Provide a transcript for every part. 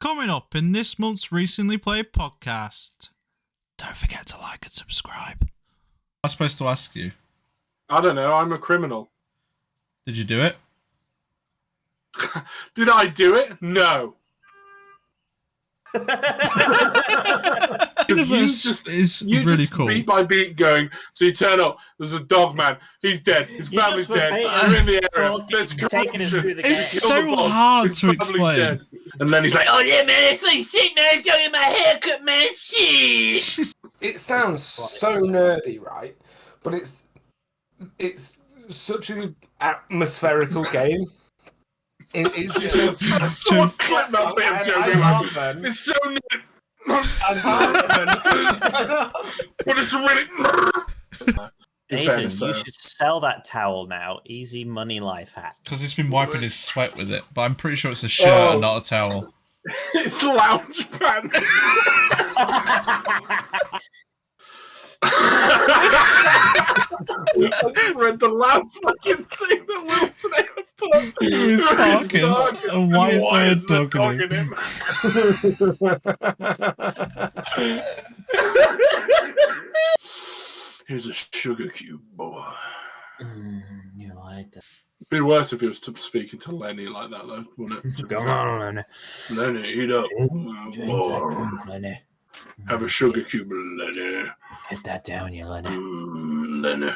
Coming up in this month's Recently Played podcast. Don't forget to like and subscribe. I was supposed to ask you. I don't know, I'm a criminal. Did you do it? Did I do it? No. Universe is really cool. Beat by beat going, so you turn up, there's a dog man, he's dead, his family's dead, we're in the area, there's corruption. It's so hard to explain. Dead. And then he's like, oh yeah man, it's like shit man, it's going in my haircut man, shit. It sounds so nerdy, right? But it's such an atmospherical game. It's just someone clip that bit of Joe. It's so neat. But it's really. Aidan, you should sell that towel now. Easy money life hack. Because he's been wiping his sweat with it, but I'm pretty sure it's a shirt and not a towel. It's lounge pants. I read the last fucking thing that Wilson ever put. Who is FARKAS? And why is there a dog in him? Here's a sugar cube, boy. You like that? It'd be worse if he was speaking to Lenny like that, though, wouldn't it? Come on, Lenny. Lenny, eat up. Lenny. Have a sugar cube, Lenny. Get that down, you Lenny. Lenny.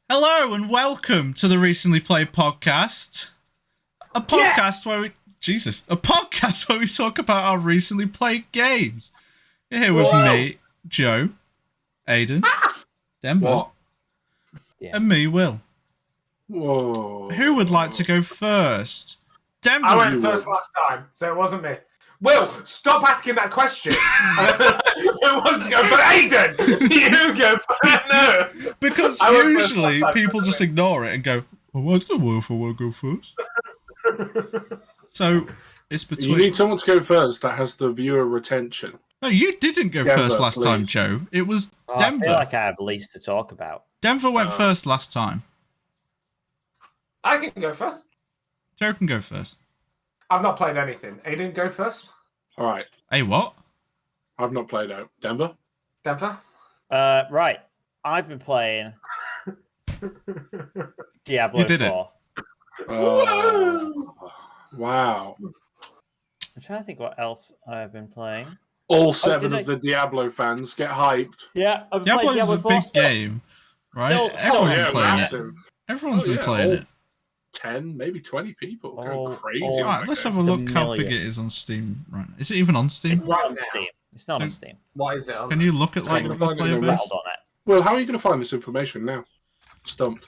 Hello and welcome to the Recently Played podcast. A podcast where we... Jesus. A podcast where we talk about our recently played games. You're here with me, Joe, Aidan, Denver, and me, Will. Whoa. Who would like to go first? Denver. I went first last time, so it wasn't me. Will, stop asking that question. It wasn't go, but Aidan, you go first. No. Because usually people just ignore it and go, well, I don't know if I want to go first. So it's between. You need someone to go first that has the viewer retention. No, you didn't go Denver, first last time, Joe. It was Denver. I feel like I have least to talk about. Denver went first last time. I can go first. Joe can go first. I've not played anything. Aidan, go first. All right. Hey, what? I've not played out. Denver? Denver? Right. I've been playing Diablo You did 4. Wow. I'm trying to think what else I've been playing. All seven of the Diablo fans get hyped. Yeah, I've been Diablo playing is Diablo a 4 big still. game, right? Still- Everyone's yeah, been playing massive. it. Everyone's been playing it. 10, maybe 20 people. Oh, Going crazy. oh. on Alright, that let's game. have a look how million. big it is on Steam. Right, is it even on Steam? It's right on now. Steam. It's not on Steam. What is it on? Can you look at like I'm the gonna find it player in the base? Rattled on it. Well, how are you going to find this information now? Stumped.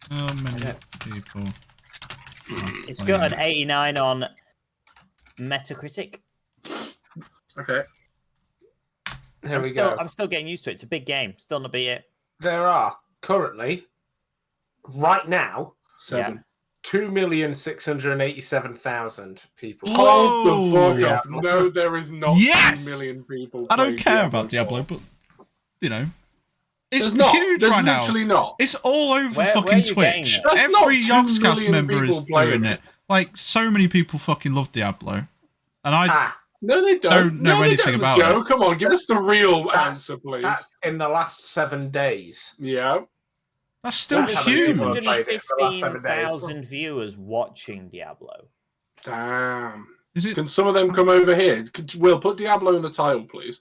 How many people? It's got an 89 on Metacritic. Okay. Here we go. I'm still getting used to it. It's a big game. Still not beat it. There are currently, right now, 7. 2,687,000 people. Hold the fuck Yeah. off. No, there is not Yes! 2 million people. I don't playing care about Diablo, 4. but you know, it's There's not. huge There's right now. literally not. It's all over Where are fucking you getting Twitch. it? That's not Every 2 Yogscast million member is people playing doing it. Like, so many people fucking love Diablo. And I No, they don't know they anything don't. about Joe, it. come on, give us the real That's- answer, please. That's in the last 7 days. Yeah. that's still That's how many huge. people have played it for the last 7 days. 115,000 viewers watching Diablo. Damn. Is it? Can some of them come over here? Will, put Diablo in the title, please.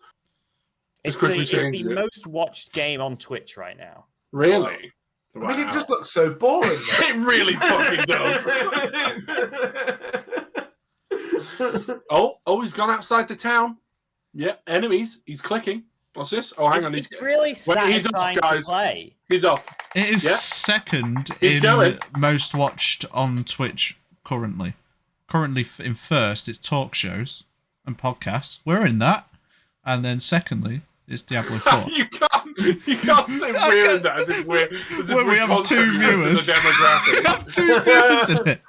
It's quickly the change it. most watched game on Twitch right now. Really? I mean, it just looks so boring. It really fucking does. Oh, he's gone outside the town. Yeah, enemies. He's clicking. What's this? Oh, hang on. It's really Wait, he's off, satisfying to guys. play. He's off. It is Yeah. second He's in going. most watched on Twitch currently. Currently in first, it's talk shows and podcasts. We're in that. And then secondly, it's Diablo 4. You can't say we're in that as if we're Well, we have constantly 2 into viewers. The demographic. We have 2 viewers in it.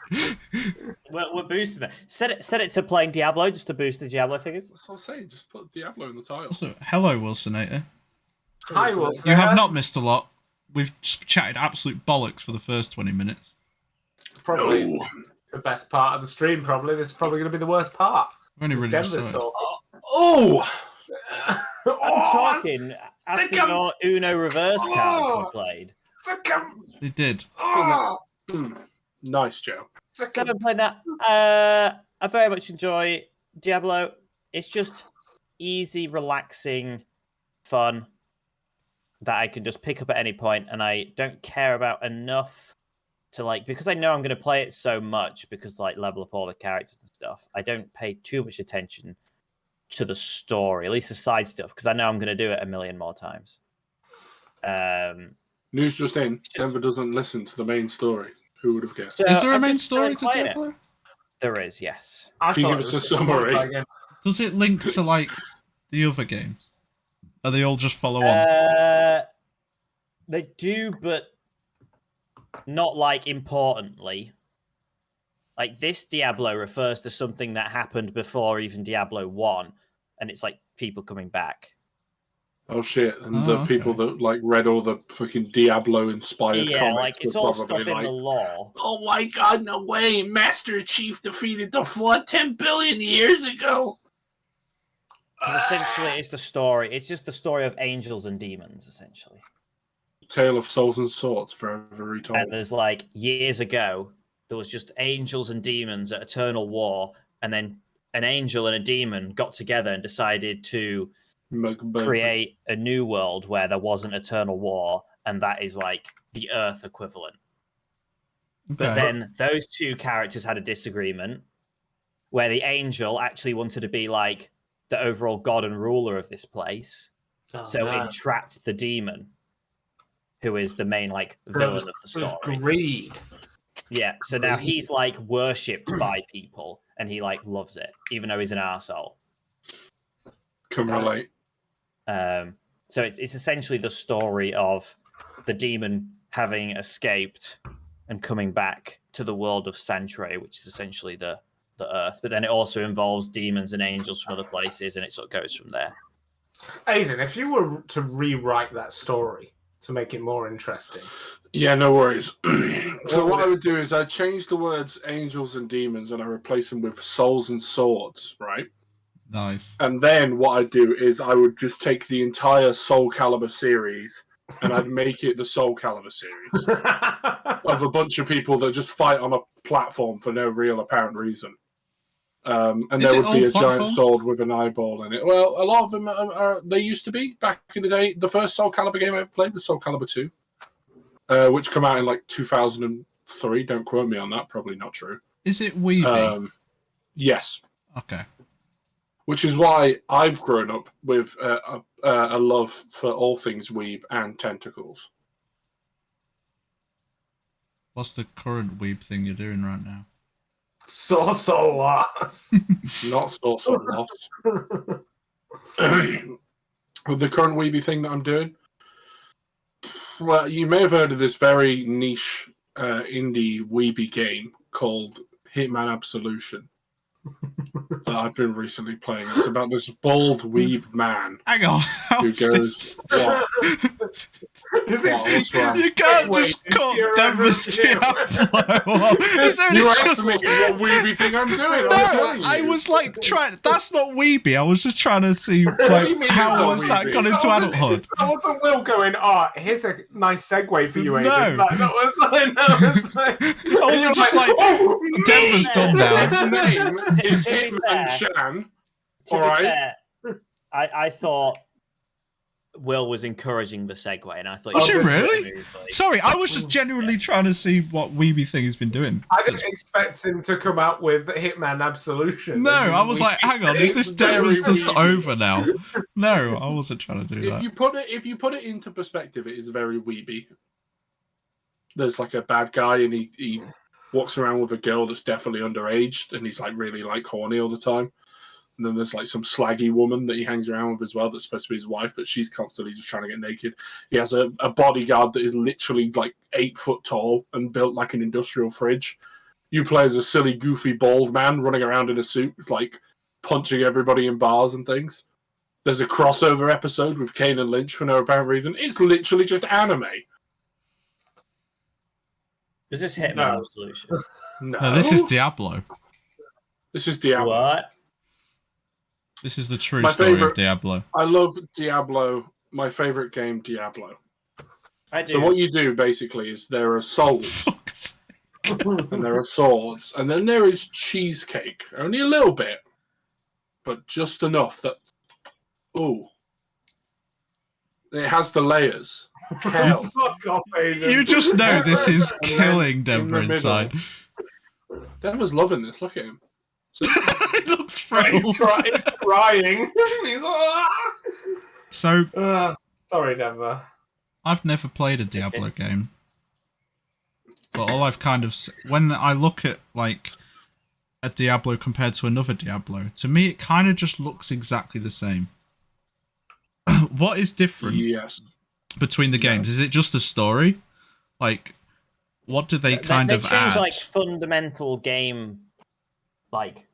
We're boosting it. Set it to playing Diablo just to boost the Diablo figures. That's what I'm saying. Just put Diablo in the title. Also, hello, Wilsonator. Hi, Will. You have not missed a lot. We've chatted absolute bollocks for the first 20 minutes. Probably the best part of the stream, probably. This is probably going to be the worst part. We've only really Denver's just started. talking. I'm talking after your Uno reverse card you played. They did. Nice, Joe. I haven't played that. I very much enjoy Diablo. It's just easy, relaxing fun that I can just pick up at any point, and I don't care about enough to because I know I'm going to play it so much because level up all the characters and stuff. I don't pay too much attention to the story, at least the side stuff, because I know I'm going to do it a million more times. News just in: Denver doesn't listen to the main story. Who would have guessed? Is there a main story to Diablo? There is, yes. Can you give us a summary? Does it link to the other games? Are they all just follow on? They do, but not importantly. This Diablo refers to something that happened before even Diablo 1, and it's people coming back. Oh shit! And the people that read all the fucking Diablo-inspired comics, it's all stuff in the lore. Oh my god, no way! Master Chief defeated the Flood 10 billion years ago. Essentially, it's the story. It's just the story of angels and demons, essentially. Tale of Souls and Swords, forever retold. And there's years ago, there was just angels and demons at eternal war, and then an angel and a demon got together and decided to create a new world where there wasn't eternal war, and that is the Earth equivalent. Okay. But then those two characters had a disagreement where the angel actually wanted to be the overall god and ruler of this place. It trapped the demon, who is the main villain of the story. Greed. Yeah, so now he's worshipped by people, and he loves it, even though he's an arsehole. Can relate. So it's essentially the story of the demon having escaped and coming back to the world of Sanctuary, which is essentially the Earth. But then it also involves demons and angels from other places, and it sort of goes from there. Aidan, if you were to rewrite that story to make it more interesting. Yeah, no worries. So what I would do is I'd change the words angels and demons and I replace them with souls and swords, right? Nice. And then what I'd do is I would just take the entire Soul Calibur series and I'd make it the Soul Calibur series of a bunch of people that just fight on a platform for no real apparent reason. And there would be a giant sword with an eyeball in it. Well, a lot of them they used to be back in the day. The first Soul Calibur game I ever played was Soul Calibur 2, which came out in 2003. Don't quote me on that. Probably not true. Is it Weeby? Yes. Okay. Which is why I've grown up with a love for all things weeb and tentacles. What's the current weeb thing you're doing right now? Source loss. Not source loss. With the current weeby thing that I'm doing, well, you may have heard of this very niche indie weeby game called Hitman Absolution that I've been recently playing. It's about this bald weeb man. Hang on. Who goes, what? You can't just cut Denver's Diablo. You asked me what weeby thing I'm doing. No, I was trying. That's not weeby. I was just trying to see how was that gone into adulthood. That wasn't Will going, here's a nice segue for you, Aidan. No. I wasn't just Denver's done now. His name is Hitman Chan. All right. I thought Will was encouraging the segue, and I thought... Was you really? Sorry, I was just genuinely trying to see what weeby thing he's been doing. I didn't expect him to come out with Hitman Absolution. No, I was hang on, is this Denver's just over now? No, I wasn't trying to do that. If you put it into perspective, it is very weeby. There's a bad guy, and he walks around with a girl that's definitely underage, and he's really horny all the time. And then there's some slaggy woman that he hangs around with as well that's supposed to be his wife, but she's constantly just trying to get naked. He has a bodyguard that is literally 8 foot tall and built like an industrial fridge. You play as a silly, goofy, bald man running around in a suit, punching everybody in bars and things. There's a crossover episode with Kane and Lynch for no apparent reason. It's literally just anime. Is this Hitman No. Absolution? No, this is Diablo. This is Diablo. What? This is the true My story of favorite- Diablo. I love Diablo. My favorite game, Diablo. I do. So what you do basically is there are souls and there are swords, and then there is cheesecake. Only a little bit, but just enough that. Ooh. It has the layers. Hell. Fuck off, Aidan. You just know this is And then killing in the Deborah middle- inside. Deborah's loving this. Look at him. So, It looks He's, thrilled. he's crying. He's So, sorry, Deborah. I've never played a Diablo game. But all I've kind of... When I look at, like, a Diablo compared to another Diablo, to me it kind of just looks exactly the same. What is different yes. between the games? Is it just the story? Like, what do they kind they of change add? like fundamental game like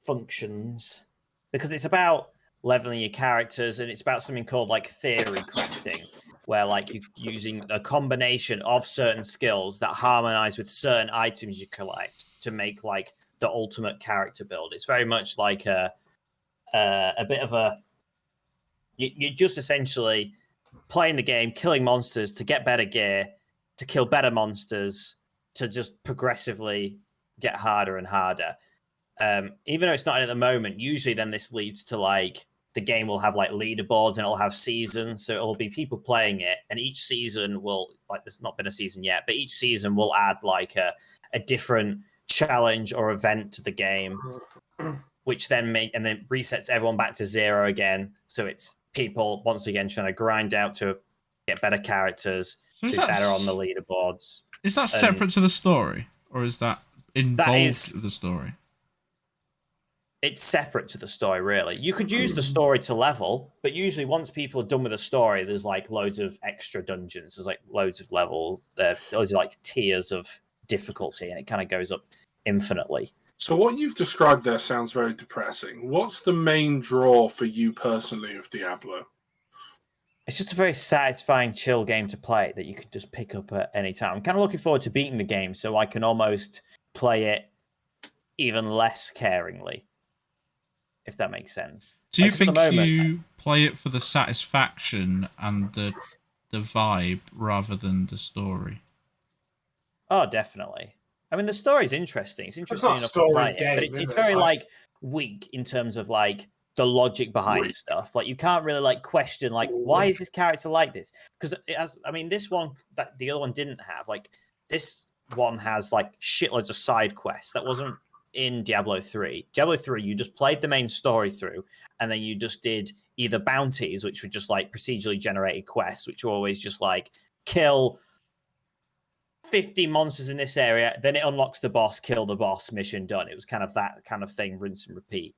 functions because it's about leveling your characters and it's about something called like theory crafting, where like you're using a combination of certain skills that harmonize with certain items you collect to make like the ultimate character build. It's very much like a bit of a you're just essentially playing the game, killing monsters to get better gear, to kill better monsters, to just progressively get harder and harder. Even though it's not at the moment, usually then this leads to like the game will have like leaderboards and it'll have seasons. So it'll be people playing it, and each season will like there's not been a season yet, but each season will add like a different challenge or event to the game, which then resets everyone back to zero again. So it's people once again trying to grind out to get better characters, So to is be that better on the leaderboards. Is that separate to the story? Or is that involved with the story? It's separate to the story, really. You could use the story to level, but usually once people are done with the story, there's like loads of extra dungeons. There's like loads of levels. There's like tiers of difficulty, and it kind of goes up infinitely. So what you've described there sounds very depressing. What's the main draw for you personally of Diablo? It's just a very satisfying, chill game to play that you can just pick up at any time. I'm kind of looking forward to beating the game so I can almost play it even less caringly, if that makes sense. Do you Like, at the think moment- you play it for the satisfaction and the vibe rather than the story? Oh, definitely. I mean, the story's interesting. It's interesting not enough story to play it, game, but is it's it? very Like- like weak in terms of like the logic behind Weak. stuff. Like you can't really like question like why is this character like this? Because it has. I mean, this one that the other one didn't have. Like this one has like shitloads of side quests that wasn't in Diablo 3. Diablo 3, you just played the main story through, and then you just did either bounties, which were just like procedurally generated quests, which were always just like kill 50 monsters in this area, then it unlocks the boss, kill the boss, mission done. It was kind of that kind of thing, rinse and repeat.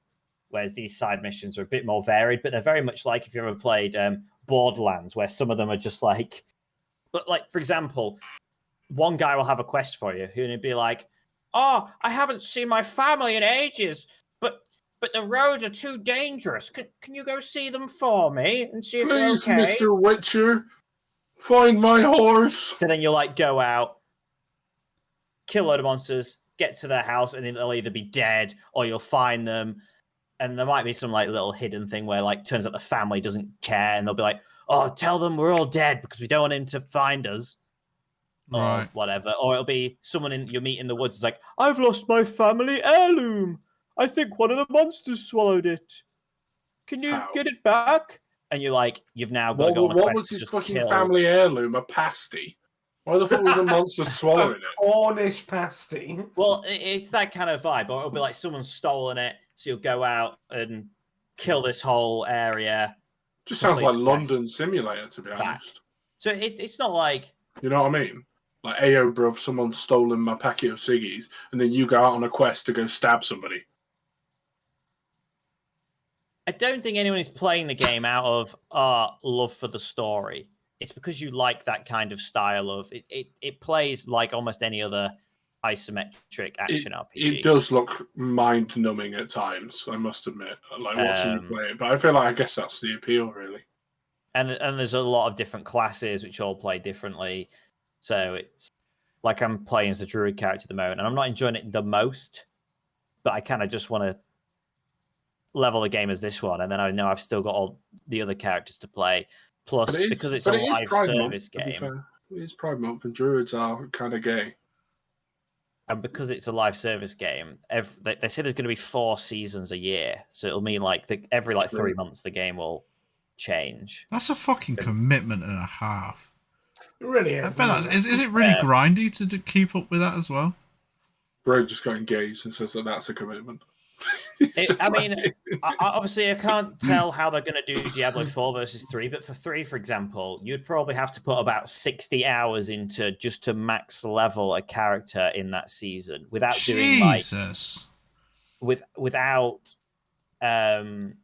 Whereas these side missions are a bit more varied, but they're very much like if you ever played Borderlands, where some of them are just like, but like, for example, one guy will have a quest for you who'd be like, oh, I haven't seen my family in ages, but the roads are too dangerous. Can you go see them for me and see if Please, they're okay? Mr. Witcher, find my horse. So then you'll like go out, kill a load of monsters, get to their house, and they'll either be dead or you'll find them. And there might be some like little hidden thing where like turns out the family doesn't care, and they'll be like, "Oh, tell them we're all dead because we don't want him to find us." Or Right. whatever. Or it'll be someone you meet in the woods is like, "I've lost my family heirloom. I think one of the monsters swallowed it. Can you How? get it back?" And you're like, you've now got to go on a What quest was to his just fucking kill. family heirloom? A pasty? Why the fuck was a monster swallowing it? Cornish pasty. Well, it's that kind of vibe. Or it'll be like someone's stolen it, so you'll go out and kill this whole area. Just sounds like Complete the quest. London Simulator, to be Back. honest. So it's not like You know what I mean? Like, Ayo, bruv, someone's stolen my packet of ciggies, and then you go out on a quest to go stab somebody. I don't think anyone is playing the game out of love for the story. It's because you like that kind of style of it. It plays like almost any other isometric action RPG. It does look mind-numbing at times, I must admit, like watching you play it. But I feel like I guess that's the appeal, really. And there's a lot of different classes which all play differently. So it's like I'm playing as a druid character at the moment, and I'm not enjoying it the most, but I kind of just want to level the game as this one, and then I know I've still got all the other characters to play. Plus, because it's a live service game. It is Pride Month, and druids are kind of gay. And because it's a live service game, they say there's going to be 4 seasons a year, so it'll mean like every 3 months the game will change. That's a fucking commitment and a half. It really is. Is it really grindy to keep up with that as well? Bro just got engaged and says that's a commitment. Obviously, I can't tell how they're going to do Diablo 4 versus 3, but for 3, for example, you'd probably have to put about 60 hours into just to max level a character in that season without doing without don't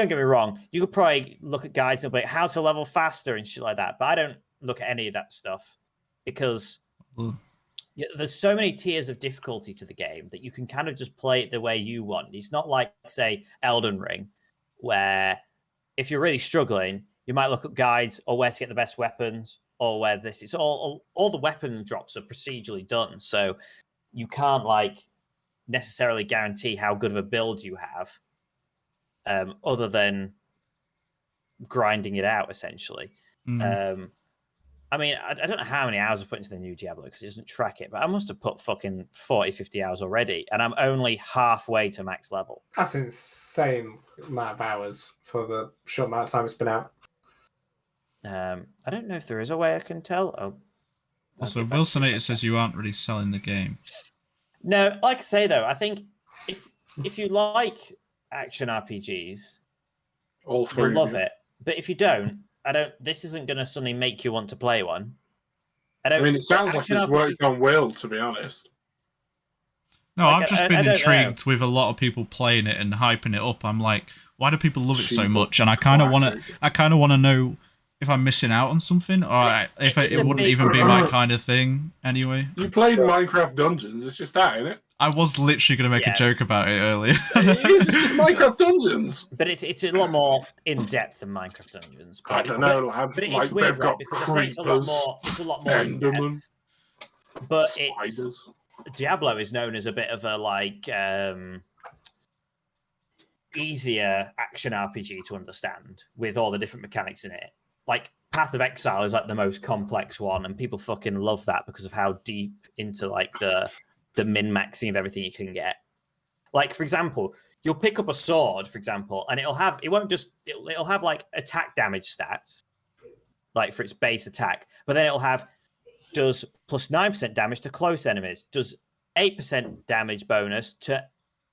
get me wrong, you could probably look at guides and be like, how to level faster and shit like that, but I don't look at any of that stuff because there's so many tiers of difficulty to the game that you can kind of just play it the way you want. It's not like, say, Elden Ring, where if you're really struggling, you might look at guides or where to get the best weapons or where this is all the weapon drops are procedurally done. So you can't necessarily guarantee how good of a build you have other than grinding it out, essentially. I mean, I don't know how many hours I put into the new Diablo because it doesn't track it, but I must have put fucking 40, 50 hours already, and I'm only halfway to max level. That's an insane amount of hours for the short amount of time it's been out. I don't know if there is a way I can tell. Also, Wilson8 says you aren't really selling the game. No, like I say, though, I think if you like action RPGs, you'll love it. But if you don't, this isn't going to suddenly make you want to play one. I mean, it sounds like it's worked on Will, to be honest. No, I've just been intrigued with a lot of people playing it and hyping it up. I'm like, why do people love it so much? And I kind of want to know if I'm missing out on something, or if it wouldn't even be my kind of thing anyway. You played Minecraft Dungeons. It's just that, isn't it? I was literally going to make a joke about it earlier. It is. It's just Minecraft Dungeons. But it's a lot more in depth than Minecraft Dungeons. But, I don't know, lad. But it's weird, right? Because I say it's a lot more in depth. But Diablo is known as a bit of a easier action RPG to understand with all the different mechanics in it. Like Path of Exile is the most complex one, and people fucking love that because of how deep into the min-maxing of everything you can get. Like, for example, you'll pick up a sword, for example, and it'll have attack damage stats, for its base attack, but then it'll have does plus 9% damage to close enemies, does 8% damage bonus to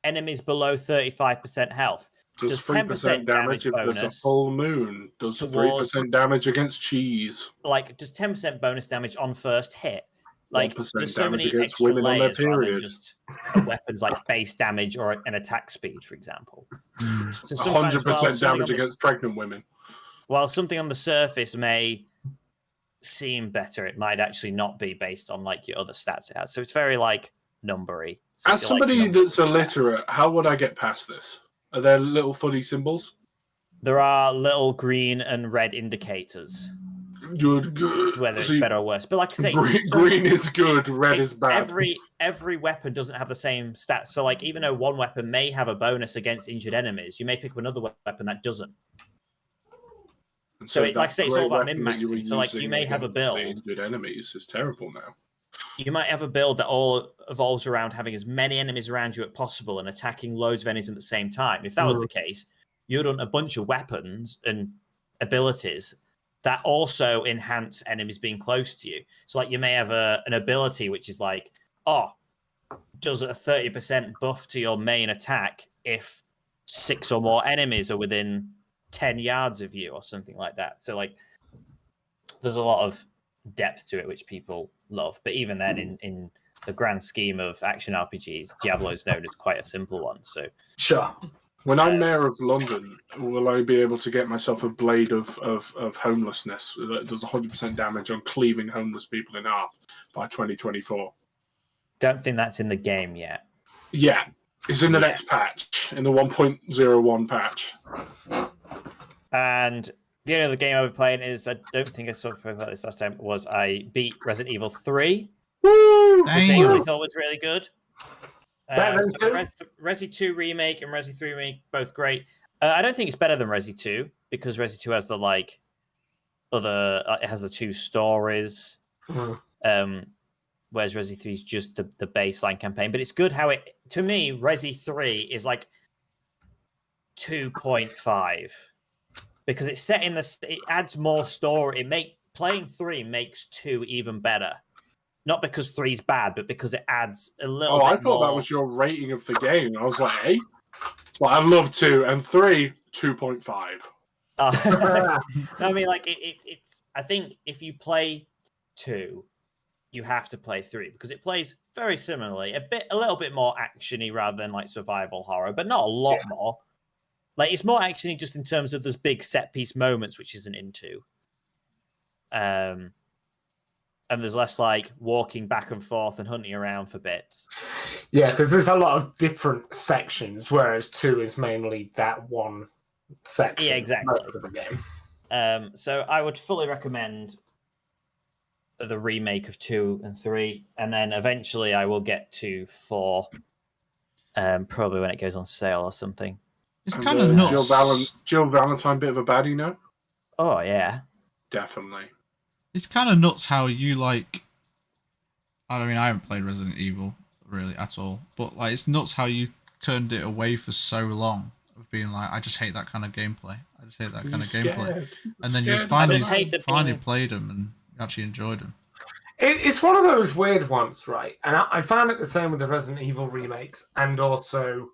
enemies below 35% health, does 10% damage if bonus there's a full moon, does 3% damage against cheese, does 10% bonus damage on first hit. There's so many against extra women layers on their rather than period. just weapons like base damage or an attack speed, for example. So 100% damage against pregnant women. While something on the surface may seem better, it might actually not be based on your other stats it has. So it's very numbery. So as somebody that's illiterate, how would I get past this? Are there little funny symbols? There are little green and red indicators. Good. Whether it's better or worse. But like I say, green is good, red is bad. Every weapon doesn't have the same stats. So even though one weapon may have a bonus against injured enemies, you may pick up another weapon that doesn't. So like I say, it's all about min-maxing. So you may have a build. Injured enemies is terrible now. You might have a build that all evolves around having as many enemies around you as possible and attacking loads of enemies at the same time. If that was the case, you'd want a bunch of weapons and abilities that also enhance enemies being close to you. So you may have an ability which is does a 30% buff to your main attack if 6 or more enemies are within 10 yards of you or something like that. So there's a lot of depth to it which people love. But even then, in the grand scheme of action RPGs, Diablo is known as quite a simple one. So sure. When I'm mayor of London, will I be able to get myself a blade of homelessness that does 100% damage on cleaving homeless people in half by 2024? don't think that's in the game yet. Yeah, it's in the next patch, in the 1.01 patch. And the only other game I've been playing is, I don't think I spoke about this last time, was I beat Resident Evil 3, Woo! which I really thought was really good. Better than 2? Resi 2 Remake and Resi 3 Remake, both great. I don't think it's better than Resi 2, because Resi 2 has the, like, it has the 2 stories. Whereas Resi 3 is just the baseline campaign. But it's good how to me, Resi 3 is like 2.5. Because it's set in it adds more story. Playing 3 makes 2 even better. Not because 3's bad, but because it adds a little bit more. I thought that was your rating of the game. I was like, hey. Well, I love 2, and 3, 2.5. No, I mean, like, it's... I think if you play 2, you have to play 3, because it plays very similarly. A little bit more actiony rather than, like, survival horror, but not a lot more. Like, it's more actiony just in terms of those big set-piece moments, which isn't in 2. And there's less, like, walking back and forth and hunting around for bits. Yeah, because there's a lot of different sections, whereas 2 is mainly that one section. Yeah, exactly. Of the game. So I would fully recommend the remake of 2 and 3, and then eventually I will get to 4, probably when it goes on sale or something. It's kind of nuts. Jill Valentine, bit of a baddie, no? Oh, yeah. Definitely. It's kind of nuts how you, like... I mean, I haven't played Resident Evil, really, at all. But, like, it's nuts how you turned it away for so long. Of being like, I just hate that kind of gameplay. I just hate that kind of gameplay. And then you finally played them and actually enjoyed them. It's one of those weird ones, right? And I found it the same with the Resident Evil remakes and also,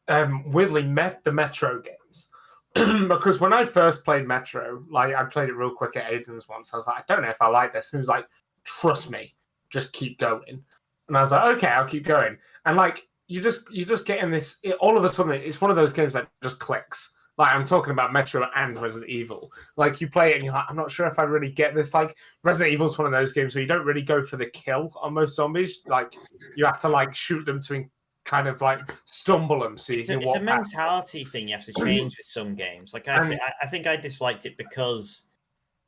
weirdly, the Metro games. Because when I first played Metro, like, I played it real quick at Aidan's once. I was like, I don't know if I like this. And he was like, trust me, just keep going. And I was like, okay, I'll keep going. And, like, you just get in this... all of a sudden, it's one of those games that just clicks. Like, I'm talking about Metro and Resident Evil. Like, you play it and you're like, I'm not sure if I really get this. Like, Resident Evil's one of those games where you don't really go for the kill on most zombies. Like, you have to, like, shoot them to kind of, like, stumble them so you can walk It's a mentality thing you have to change with some games. Like, I think I disliked it because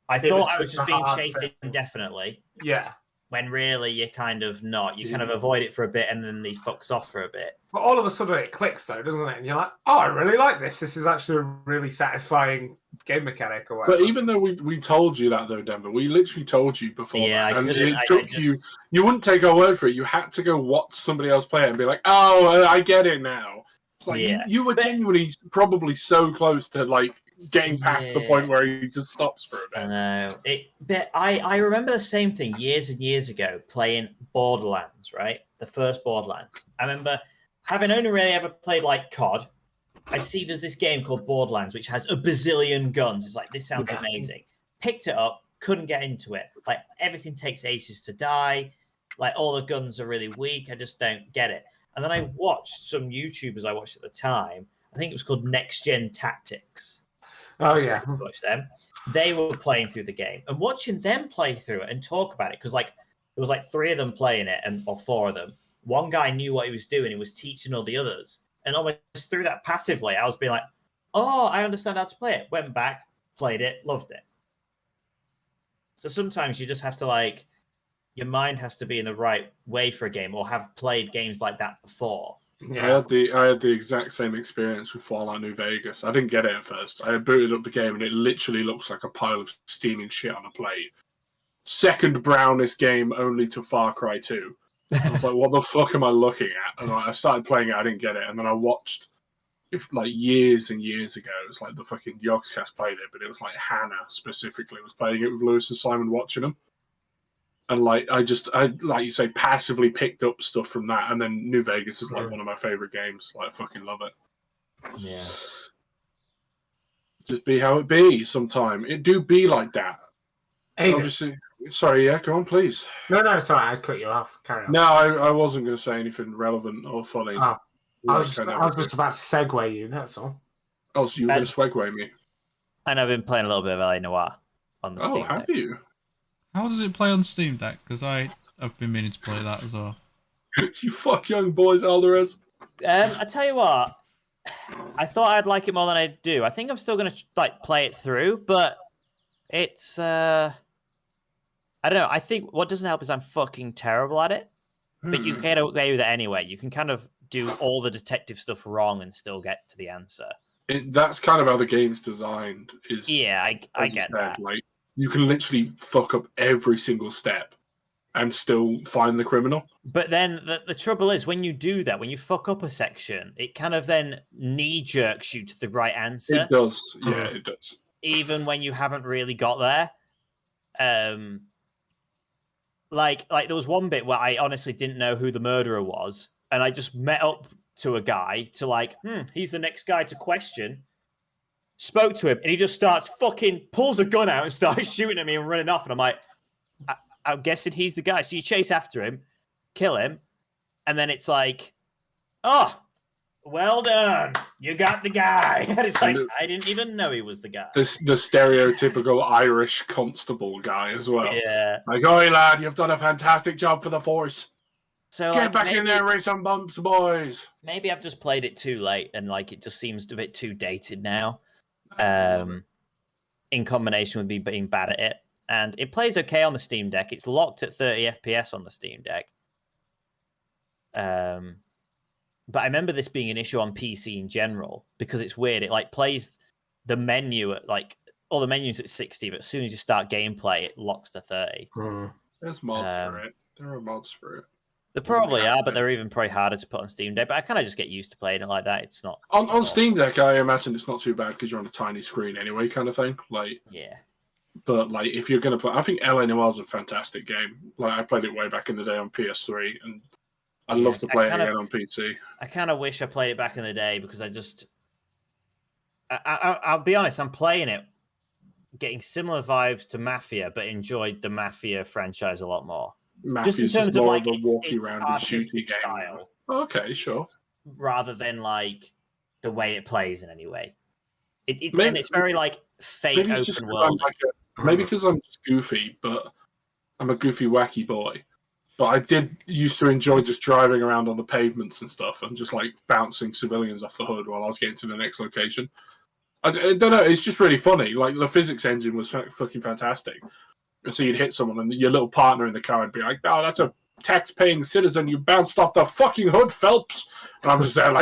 I thought I was just being chased indefinitely. Yeah. When really you're kind of not. You kind of avoid it for a bit and then he fucks off for a bit. But all of a sudden it clicks though, doesn't it? And you're like, oh, I really like this. This is actually a really satisfying game mechanic or whatever. But even though we told you that though, Denver, we literally told you before that. And it took you wouldn't take our word for it. You had to go watch somebody else play it and be like, oh, I get it now. It's like you were genuinely probably so close to like getting past the point where he just stops for a bit. I know. But I remember the same thing years and years ago playing Borderlands, right? The first Borderlands. I remember having only really ever played like COD. I see there's this game called Borderlands which has a bazillion guns. It's like, this sounds amazing. Picked it up, couldn't get into it. Like, everything takes ages to die. Like, all the guns are really weak. I just don't get it. And then I watched some YouTubers I watched at the time. I think it was called Next Gen Tactics. Oh, yeah. Watch them. They were playing through the game and watching them play through it and talk about it. Because, like, there was like 3 of them playing it or 4 of them. One guy knew what he was doing. He was teaching all the others. And almost through that passively, I was being like, oh, I understand how to play it. Went back, played it, loved it. So sometimes you just have to, like, your mind has to be in the right way for a game or have played games like that before. Yeah. I had the exact same experience with Fallout New Vegas. I didn't get it at first. I booted up the game and it literally looks like a pile of steaming shit on a plate. Second brownest game only to Far Cry 2. I was like, what the fuck am I looking at? And I started playing it, I didn't get it. And then I watched, like years and years ago, it was like the fucking Yogscast played it, but it was like Hannah specifically was playing it with Lewis and Simon watching them. And like I like you say, passively picked up stuff from that. And then New Vegas is like one of my favorite games. Like, I fucking love it. Yeah. Just be how it be sometime. It do be like that. Aidan. Obviously. Sorry, yeah, go on, please. No, sorry, I cut you off. Carry on. No, I wasn't going to say anything relevant or funny. Oh, I was just about to segue you, that's all. Oh, so you were going to segue me? And I've been playing a little bit of LA Noire on the Steam have Deck. you? How does it play on Steam Deck? Because I've been meaning to play that as well. You fuck young boys, Alvarez. I tell you what, I thought I'd like it more than I do. I think I'm still gonna play it through, but it's I don't know. I think what doesn't help is I'm fucking terrible at it. But you can get away with it anyway. You can kind of do all the detective stuff wrong and still get to the answer. That's kind of how the game's designed. Yeah, I get that. Like, you can literally fuck up every single step and still find the criminal. But then the trouble is, when you do that, when you fuck up a section, it kind of then knee-jerks you to the right answer. It does. Yeah, it does. Even when you haven't really got there. Like there was one bit where I honestly didn't know who the murderer was, and I just met up to a guy to he's the next guy to question. Spoke to him, and he just starts pulls a gun out and starts shooting at me and running off. And I'm like, I'm guessing he's the guy. So you chase after him, kill him, and then it's like, oh, well done, you got the guy. And it's like, I didn't even know he was the guy. The stereotypical Irish constable guy as well. Yeah. Like, oi lad, you've done a fantastic job for the force. So Get back in there with some bumps, boys. Maybe I've just played it too late and it just seems a bit too dated now. In combination with me being bad at it. And it plays okay on the Steam Deck. It's locked at 30 FPS on the Steam Deck. But I remember this being an issue on PC in general because it's weird. It plays the menu at all the menus at 60, but as soon as you start gameplay, it locks to 30. There's mods for it. There are mods for it. There probably are, but they're even probably harder to put on Steam Deck. But I kind of just get used to playing it like that. It's not on Steam Deck. I imagine it's not too bad because you're on a tiny screen anyway, kind of thing. Yeah. But if you're gonna play, I think LA Noire is a fantastic game. I played it way back in the day on PS3, and I'd love to play it again on PC. I kind of wish I played it back in the day because I'll be honest, I'm playing it, getting similar vibes to Mafia, but enjoyed the Mafia franchise a lot more. Mafia's just in terms of walkie around and shooty game. Style. Okay, sure. Rather than the way it plays in any way. And it's very fake open world. Maybe because I'm just goofy, but I'm a goofy, wacky boy. But I did used to enjoy just driving around on the pavements and stuff and just bouncing civilians off the hood while I was getting to the next location. I don't know, it's just really funny. The physics engine was fucking fantastic. So you'd hit someone and your little partner in the car would be like, oh, that's a tax-paying citizen. You bounced off the fucking hood, Phelps. And I'm just there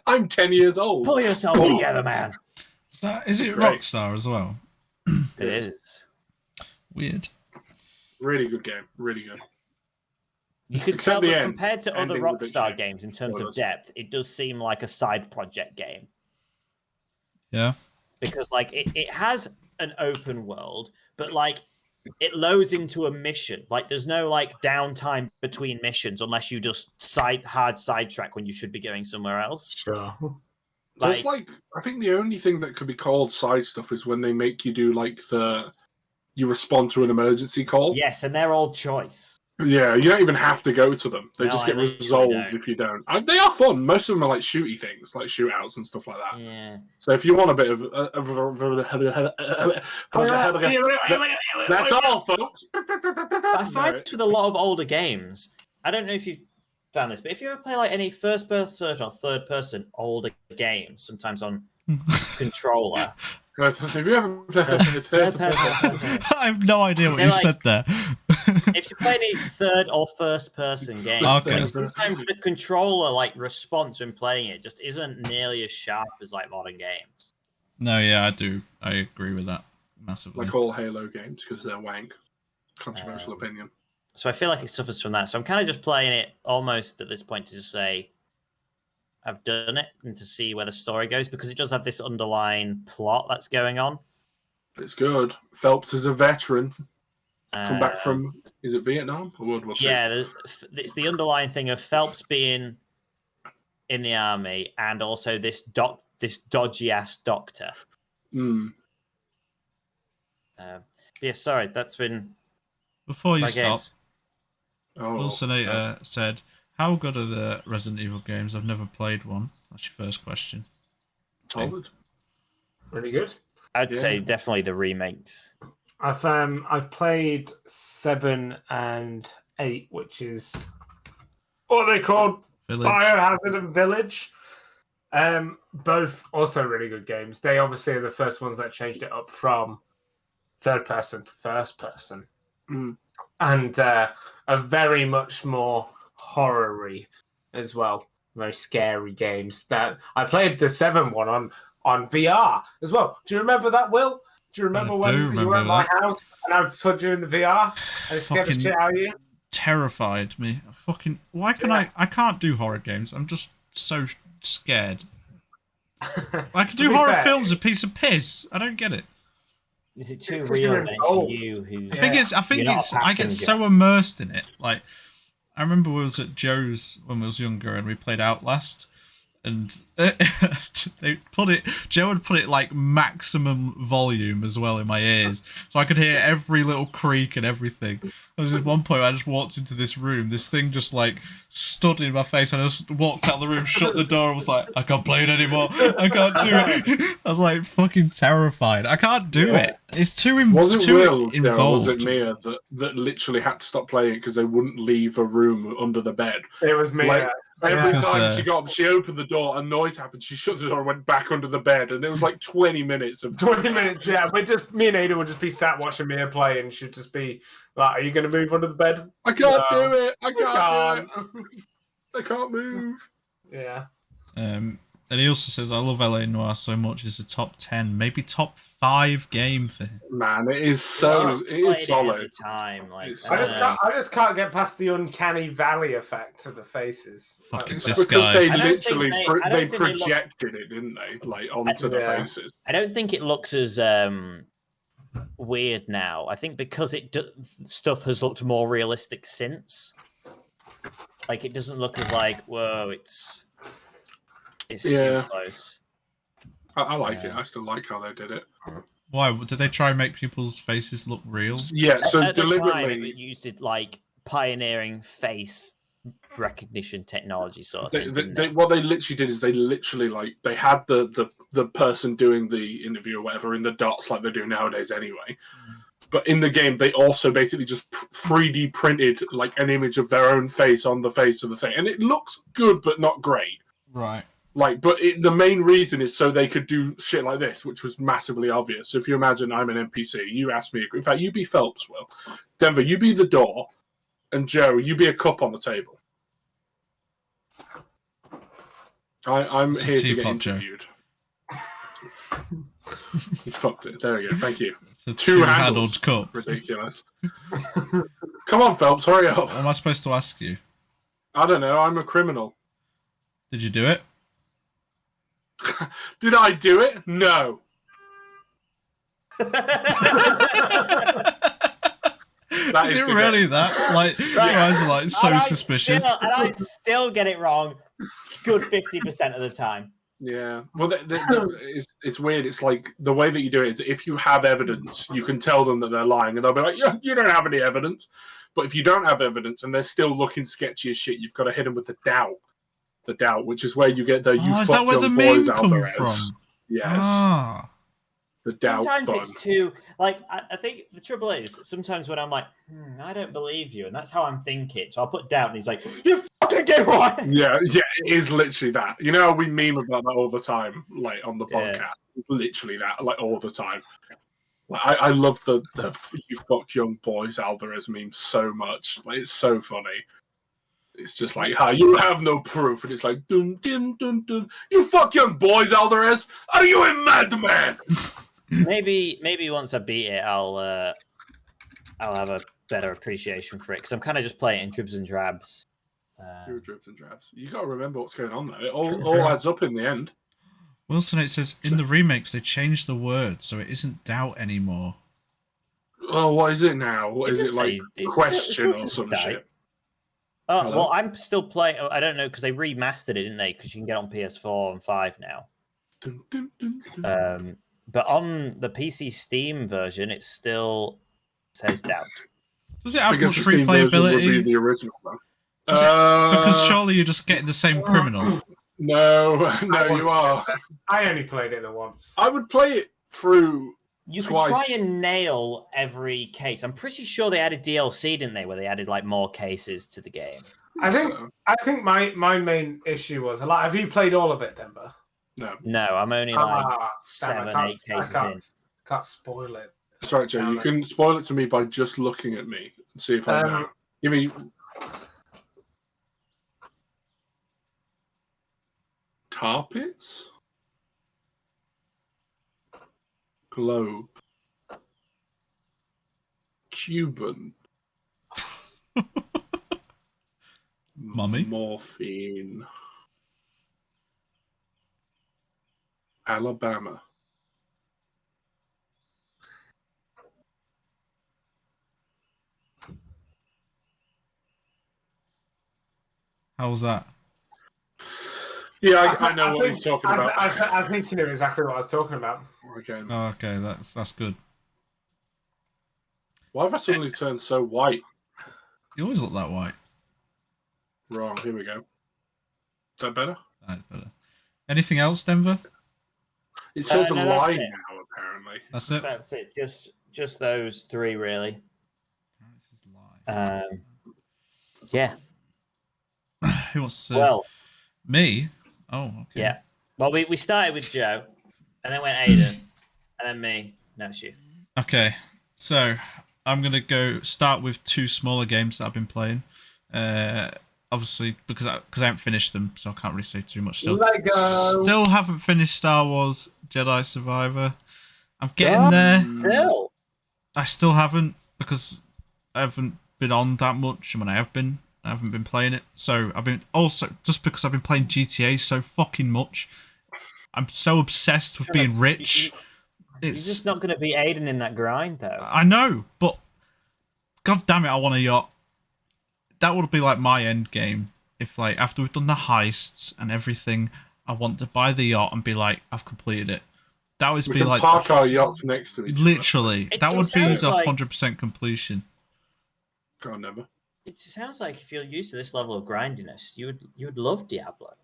I'm 10 years old. Pull yourself together, man. Is it Rockstar as well? It is. Weird. Really good game. Really good. You could tell that compared to other Rockstar games in terms of depth, it does seem like a side project game. Yeah. Because it has an open world, but it loads into a mission. There's no downtime between missions unless you just hard sidetrack when you should be going somewhere else. Sure. There's I think the only thing that could be called side stuff is when they make you do you respond to an emergency call. Yes, and they're all choice. Yeah, you don't even have to go to them. They just get resolved if you don't. They are fun. Most of them are shooty things, like shootouts and stuff like that. Yeah. So if you want a bit of that's all, folks. I find with a lot of older games, I don't know if you've found this, but if you ever play any first person or third person older games, sometimes on controller. Have you ever played I have no idea what you said there. If you play any third or first person game, sometimes the controller response when playing it just isn't nearly as sharp as modern games. No, yeah, I do. I agree with that massively. Like all Halo games because they're wank. Controversial opinion. So I feel like it suffers from that. So I'm kind of just playing it almost at this point to just say I've done it and to see where the story goes because it does have this underlying plot that's going on. It's good. Phelps is a veteran. Come back from, is it Vietnam or World War II? Yeah, it's the underlying thing of Phelps being in the army and also this dodgy ass doctor. Yeah, sorry, that's been. Before you stop, games. Wilsonator said, "How good are the Resident Evil games? I've never played one." That's your first question. Solid. Really good. I'd say definitely the remakes. I've played 7 and 8, which is what are they called? Village. Biohazard and Village. Both also really good games. They obviously are the first ones that changed it up from third person to first person. And are very much more horror-y as well. Very scary games. That I played the 7 one on VR as well. Do you remember that, Will? Do you remember when you were at my house and I put you in the VR and it scared the shit out of you? Terrified me. Why can I can't do horror games. I'm just so scared. I can do horror films a piece of piss. I don't get it. Is it too real and it's you who's... I think I get so immersed in it. Like, I remember we was at Joe's when we was younger and we played Outlast, and Joe would put it like maximum volume as well in my ears, so I could hear every little creak and everything. There was at one point I just walked into this room, this thing just like stood in my face, and I just walked out of the room, shut the door, and was like, I can't play it anymore. I can't do it. I was like fucking terrified. I can't do it. It's too involved. Was it Mia that literally had to stop playing because they wouldn't leave a room under the bed? It was Mia. Like, every time she got up, she opened the door, a noise happened. She shut the door and went back under the bed, and it was like 20 minutes of 20 minutes. Yeah, me and Aidan would just be sat watching Mia play, and she'd just be like, "Are you going to move under the bed?" I can't do it. I can't. I can't move. Yeah. And he also says, I love LA Noire so much. It's a top 10, maybe top 5 game for him. Man, it is solid. Time. Like, I just can't get past the uncanny valley effect of the faces. Fucking It's this because guy. they literally they projected it, didn't they? Like onto the faces. I don't think it looks as weird now. I think because stuff has looked more realistic since. Like, it doesn't look as like, whoa, it's too close. I like it. I still like how they did it. Why? Did they try and make people's faces look real? Yeah, so at deliberately... the time, it used it like pioneering face recognition technology sort of thing. What they literally did is they had the person doing the interview or whatever in the dots like they do nowadays anyway. But in the game, they also basically just 3D printed like an image of their own face on the face of the thing. And it looks good, but not great. Right. Like, but the main reason is so they could do shit like this, which was massively obvious. So if you imagine I'm an NPC, you ask me, in fact, you be Phelps, Will. Denver, you be the door, and Joe, you be a cup on the table. I'm here to get interviewed. He's fucked it. There we go. Thank you. It's a two-handled cup. Ridiculous. Come on, Phelps, hurry up. What am I supposed to ask you? I don't know. I'm a criminal. Did you do it? Did I do it? No. Is it really that? Like, your eyes are like so suspicious. And I still get it wrong. Good 50% of the time. Yeah. Well, it's weird. It's like the way that you do it is if you have evidence, you can tell them that they're lying, and they'll be like, "Yeah, you don't have any evidence." But if you don't have evidence and they're still looking sketchy as shit, you've got to hit them with the doubt. The doubt, which is where you get the is that where the meme comes from? Yes. The doubt. Sometimes button. it's too like I think the trouble is sometimes when I'm like, I don't believe you, and that's how I'm thinking. So I'll put doubt, and he's like, you fucking get right. Yeah, it is literally that. You know, we meme about that all the time, like on the podcast. It's literally that, like all the time. Like I love the you fuck young boys Alvarez meme so much. Like it's so funny. It's just like, you have no proof. And it's like, dun, dun, dun, dun. You fuck young boys, Alvarez. Are you a madman? Maybe once I beat it, I'll have a better appreciation for it. Because I'm kind of just playing it in dribs and drabs. You're dribs and drabs. You got to remember what's going on there. It all adds up in the end. Wilson, it says, in the remakes, they changed the word, so it isn't doubt anymore. Oh, what is it now? What is it like? Question or some shit? Oh, well, I'm still playing. I don't know because they remastered it, didn't they? Because you can get on PS4 and 5 now. Dun, dun, dun, dun. But on the PC Steam version, it still says doubt. Does it have much replayability? Would be the original, though. Because surely you're just getting the same criminal. No, you are. I only played it once. I would play it through. You could try and nail every case. I'm pretty sure they added DLC, didn't they? Where they added like more cases to the game. I think my main issue was have you played all of it, Denver? No, I'm only like 7, 8 cases in. Can't spoil it. That's right, Joe. You can spoil it to me by just looking at me and see if I know. Give me tar pits, globe, Cuban, Mummy, morphine, Alabama. how was that? Yeah, I know what he's talking about. I think you knew exactly what I was talking about. Okay. Oh, okay, that's good. Why have I suddenly turned so white? You always look that white. Wrong. Here we go. Is that better? That's better. Anything else, Denver? It says a no, lie that's it. now, apparently. That's it. That's it. Just those 3, really. Yeah. Who wants to? Well, me. Oh, okay. yeah. Well, we started with Joe, and then went Aidan, and then me. No, it's you. Okay, so I'm gonna start with 2 smaller games that I've been playing. Obviously because I haven't finished them, so I can't really say too much. Still haven't finished Star Wars Jedi Survivor. I'm getting there. Still. I still haven't, because I haven't been on that much, and when I haven't been playing it. So I've been also, just because I've been playing GTA so fucking much, I'm so obsessed with being rich. You're just not going to be Aidan in that grind, though. I know, but god damn it, I want a yacht. That would be like my end game. If like after we've done the heists and everything, I want to buy the yacht and be like, I've completed it. That would be like park our yachts next to each other. Literally, that would be the like 100% completion. God, never. It sounds like if you're used to this level of grindiness, you would love Diablo.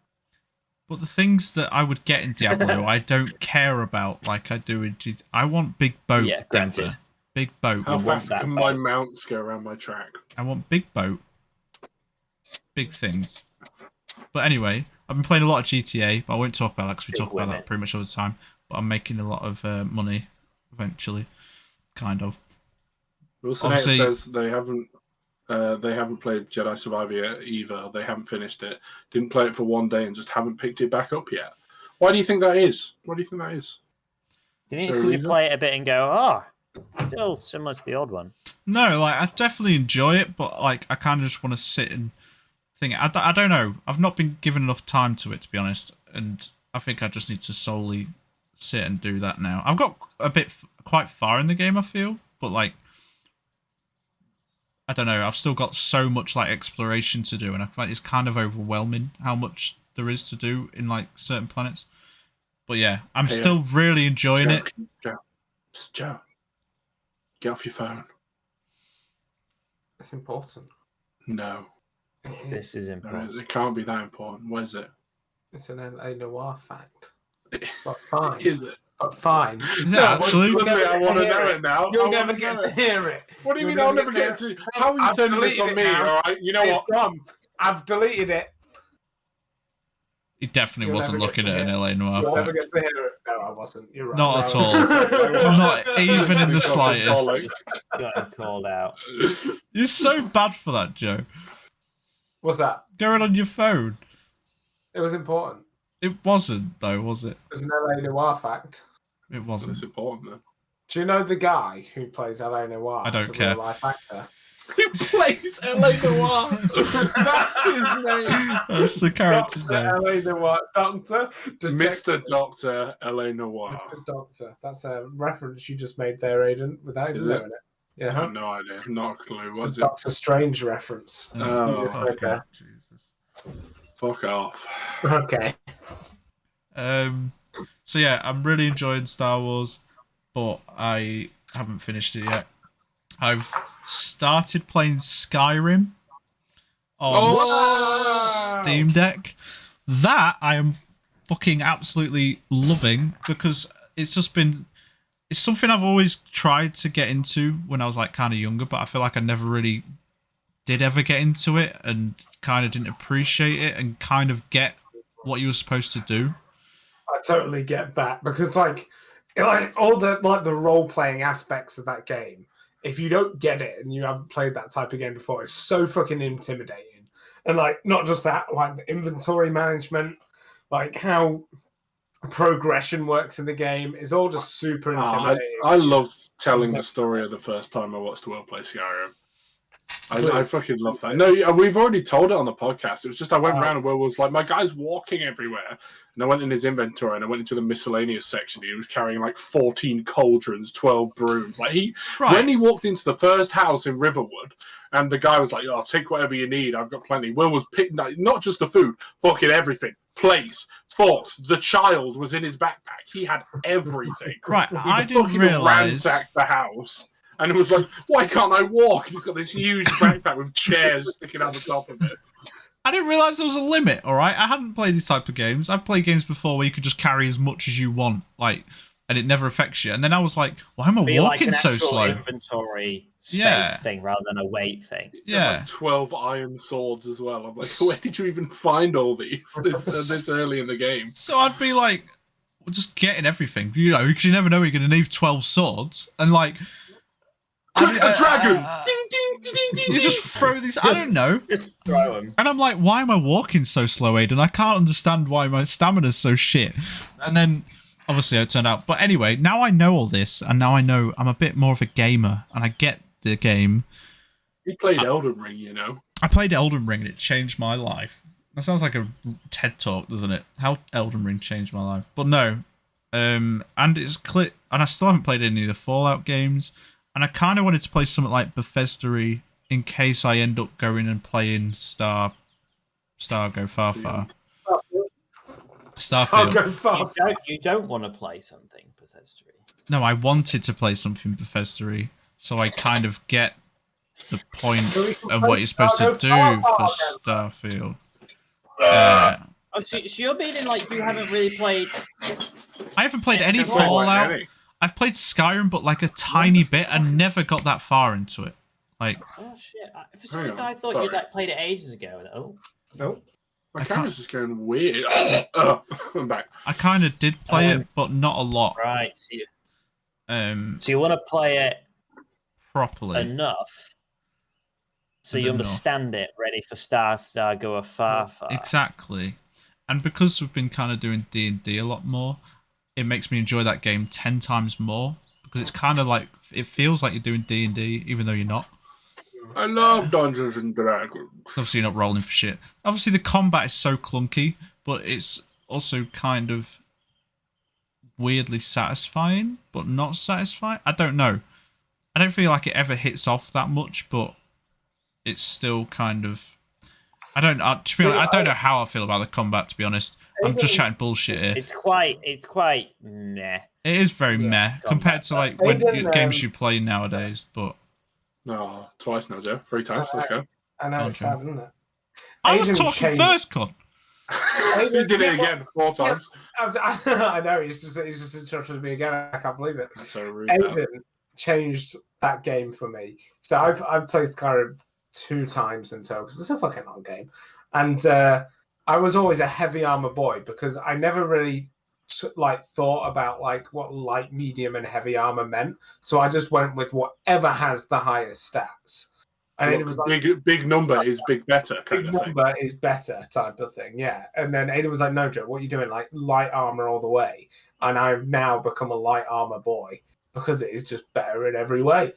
But the things that I would get in Diablo, I don't care about like I do in GTA. I want big boat. Yeah, granted. Denver. Big boat. How fast can my mounts go around my track? I want big boat. Big things. But anyway, I've been playing a lot of GTA, but I won't talk about that because we talk about that pretty much all the time. But I'm making a lot of money eventually, kind of. Wilson says they haven't played Jedi Survivor yet either. They haven't finished it. Didn't play it for 1 day and just haven't picked it back up yet. Why do you think that is? What do you think that is? Do you think it's because you play it a bit and go, still similar to the old one? No, like I definitely enjoy it, but like I kind of just want to sit and think. I don't know. I've not been given enough time to it, to be honest, and I think I just need to solely sit and do that now. I've got quite far in the game, I feel, but like I don't know. I've still got so much like exploration to do, and I feel like it's kind of overwhelming how much there is to do in like certain planets. But yeah, I'm still really enjoying it. Joe, get off your phone. It's important. No. This is important. It can't be that important. What is it? It's an LA Noire fact. But fine. Is it? But fine. Is it actually? I want to know it now. You'll never get to hear it. What do you mean I'll never get to? How are you turning this on me? All right, you know what? It's gone. I've deleted it. He definitely wasn't looking at an LA Noire You'll fact. never get to hear it. No, I wasn't. You're right. Not at all. Not even in the slightest. Got called out. You're so bad for that, Joe. What's that? Going on your phone. It was important. It wasn't, though, was it? It was an LA Noire fact. It wasn't. It's important, then. Do you know the guy who plays LA Noire? I don't care. Real life actor? Who plays LA Noire? That's his name. That's the character's Dr. name. LA Noire. Doctor. Mr. Doctor LA Noire. Mr. Doctor. That's a reference you just made there, Aidan, without even knowing it. Yeah. I have no idea. Not a clue. It's What's a it? Doctor Strange reference. Oh, okay. Jesus. Fuck off. Okay. So yeah, I'm really enjoying Star Wars, but I haven't finished it yet. I've started playing Skyrim on Steam Deck. That I am fucking absolutely loving, because it's something I've always tried to get into when I was like kind of younger, but I feel like I never really did ever get into it and kind of didn't appreciate it and kind of get what you were supposed to do. I totally get that because like all the role playing aspects of that game. If you don't get it and you haven't played that type of game before, it's so fucking intimidating. And like not just that, like the inventory management, like how progression works in the game is all just super intimidating. I love telling the story of the first time I watched Will play Skyrim. I fucking love that. No, we've already told it on the podcast. It was just I went around and Will was like, my guy's walking everywhere. And I went in his inventory and I went into the miscellaneous section. He was carrying like 14 cauldrons, 12 brooms. Like when he walked into the first house in Riverwood, and the guy was like, "Oh, take whatever you need. I've got plenty." Will was picking not just the food, fucking everything. Plates, forks. The child was in his backpack. He had everything. Right, I didn't realize ransacked the house. And it was like, why can't I walk? He's got this huge backpack with chairs sticking out the top of it. I didn't realise there was a limit, alright? I haven't played these type of games. I've played games before where you could just carry as much as you want, like, and it never affects you. And then I was like, why am I walking so slow? Inventory space thing rather than a weight thing. Yeah. Like 12 iron swords as well. I'm like, where did you even find all these this early in the game? So I'd be like, well, just getting everything, you know, because you never know you're going to need 12 swords. And like... a dragon! You just throw these... I don't know. Just throw them. And I'm like, why am I walking so slow, Aidan? I can't understand why my stamina's so shit. And then, obviously, it turned out... But anyway, now I know all this, and now I know I'm a bit more of a gamer, and I get the game. You played Elden Ring, you know. I played Elden Ring, and it changed my life. That sounds like a TED Talk, doesn't it? How Elden Ring changed my life. But no. And it's clear... And I still haven't played any of the Fallout games. And I kind of wanted to play something like Bethesda in case I end up going and playing Starfield. You don't want to play something Bethesda. No, I wanted to play something Bethesda, so I kind of get the point of what you're supposed to do for Starfield. So you're meaning like you haven't really played... I haven't played any Fallout. I've played Skyrim, but like a tiny bit, and never got that far into it. Like, oh shit! For some reason, I thought you'd like played it ages ago. Oh, no, my camera's just going weird. I'm back. I kind of did play it, but not a lot. Right. So you want to play it properly enough, so you understand it, ready for Star Go Far. Exactly, and because we've been kind of doing D&D a lot more. It makes me enjoy that game 10 times more because it's kind of like it feels like you're doing D&D even though you're not. I love Dungeons and Dragons. Obviously, you're not rolling for shit. Obviously, the combat is so clunky, but it's also kind of weirdly satisfying, but not satisfying. I don't know. I don't feel like it ever hits off that much, but it's still kind of. I don't know how I feel about the combat. To be honest, I'm just chatting bullshit here. It's quite meh. It is very meh compared to like games you play nowadays. But no, twice now, Joe. 3 times. Let's go. I know it's sad, isn't it? I was talking first, con. You did it again 4 times. I know he's just interrupted me again. I can't believe it. That's so rude. Aidan changed that game for me. So I've played Skyrim 2 times in total because it's a fucking long game, and I was always a heavy armor boy because I never really thought about like what light, medium, and heavy armor meant. So I just went with whatever has the highest stats. And it was like big number is big better kind big of thing. Number is better type of thing, yeah. And then Aidan was like, "No, Joe, what are you doing? Like light armor all the way." And I've now become a light armor boy because it is just better in every way.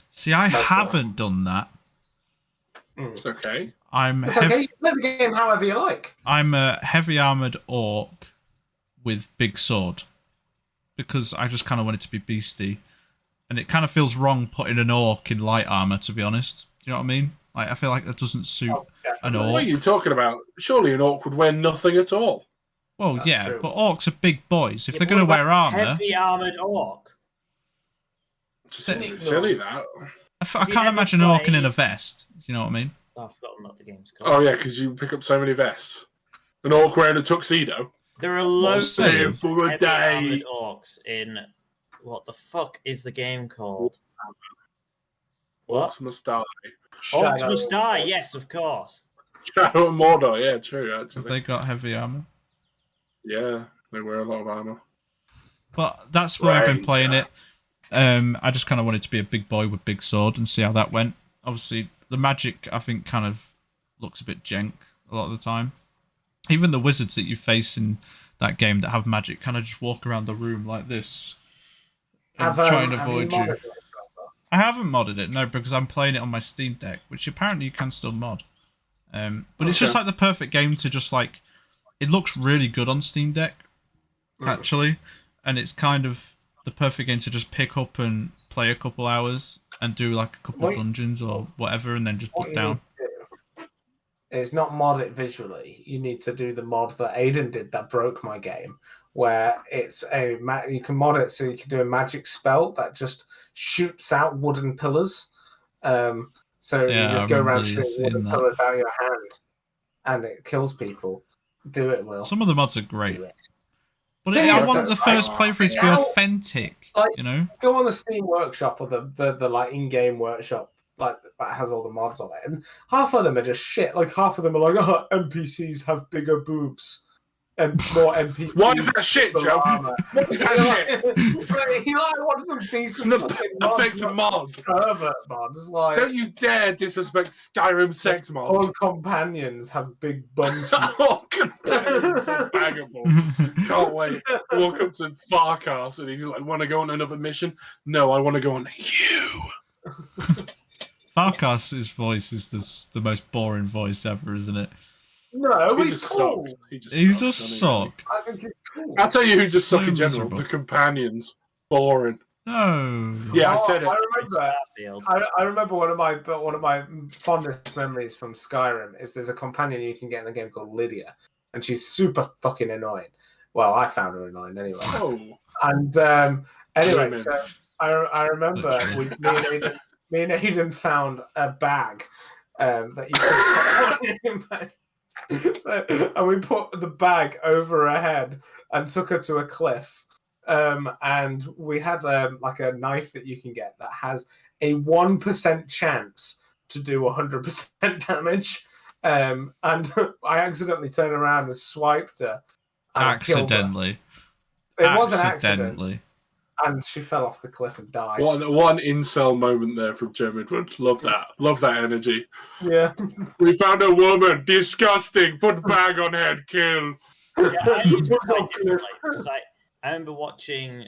See, I haven't done that. It's okay. It's okay. You can play the game however you like. I'm a heavy armored orc with big sword because I just kind of want it to be beastie, and it kind of feels wrong putting an orc in light armor. To be honest, do you know what I mean? Like, I feel like that doesn't suit an orc. What are you talking about? Surely an orc would wear nothing at all. Well, That's yeah, true. But orcs are big boys. If they're going to wear armor, heavy armored orc. Just silly that. I can't imagine an orc in a vest. Do you know what I mean? Oh, I've forgotten what the game's called. Oh yeah, because you pick up so many vests. An orc wearing a tuxedo. There are loads of heavy for a day. armored orcs in. What the fuck is the game called? What? Orcs must die. Orcs Shadow. must die. Yes, of course. Shadow and Mordor, yeah, true, Have actually. they got heavy armor? Yeah, they wear a lot of armor. But that's why I've been Ranger. playing it. I just kind of wanted to be a big boy with big sword and see how that went. Obviously, the magic, I think, kind of looks a bit jank a lot of the time. Even the wizards that you face in that game that have magic kind of just walk around the room like this and try and avoid you. I haven't modded it, no, because I'm playing it on my Steam Deck, which apparently you can still mod. But it's just like the perfect game to just like... It looks really good on Steam Deck, actually. And it's kind of the perfect game to just pick up and play a couple hours and do like a couple of dungeons or whatever and then just put down. It's not mod it visually. You need to do the mod that Aidan did that broke my game, where it's you can mod it so you can do a magic spell that just shoots out wooden pillars. So you just go around shooting wooden pillars out of your hand, and it kills people. Do it, Will. Some of the mods are great. But Thing I is, want though, the first playthrough to be authentic, you know? Go on the Steam Workshop or the like in-game workshop like that has all the mods on it, and half of them are just shit. Like half of them are like, oh, NPCs have bigger boobs and more NPCs. What is that shit, Joe? What is that shit? You like want some decent mod. Pervert mods, like don't you dare disrespect Skyrim sex mods. All companions have big bums. All companions are bangable. Can't wait. Walk up to FARKAS and he's like, want to go on another mission? No, I want to go on you. FARKAS' voice is the most boring voice ever, isn't it? No, he's cool. He just suck. I think he's cool. I'll tell you who just So suck in general. miserable. The companions. Boring. No. Yeah, I said it. I remember one of my fondest memories from Skyrim is there's a companion you can get in the game called Lydia, and she's super fucking annoying. Well, I found her annoying anyway. Oh. And anyway, so I remember me and Aidan found a bag that you could put and we put the bag over her head and took her to a cliff. And we had like a knife that you can get that has a 1% chance to do 100% damage. And I accidentally turned around and swiped her. And Accidentally. It was an accident. And she fell off the cliff and died. One incel moment there from Jim Midwood. Love that. Love that energy. Yeah. We found a woman. Disgusting. Put bag on head. Kill. Yeah, I used it quite differently because I remember watching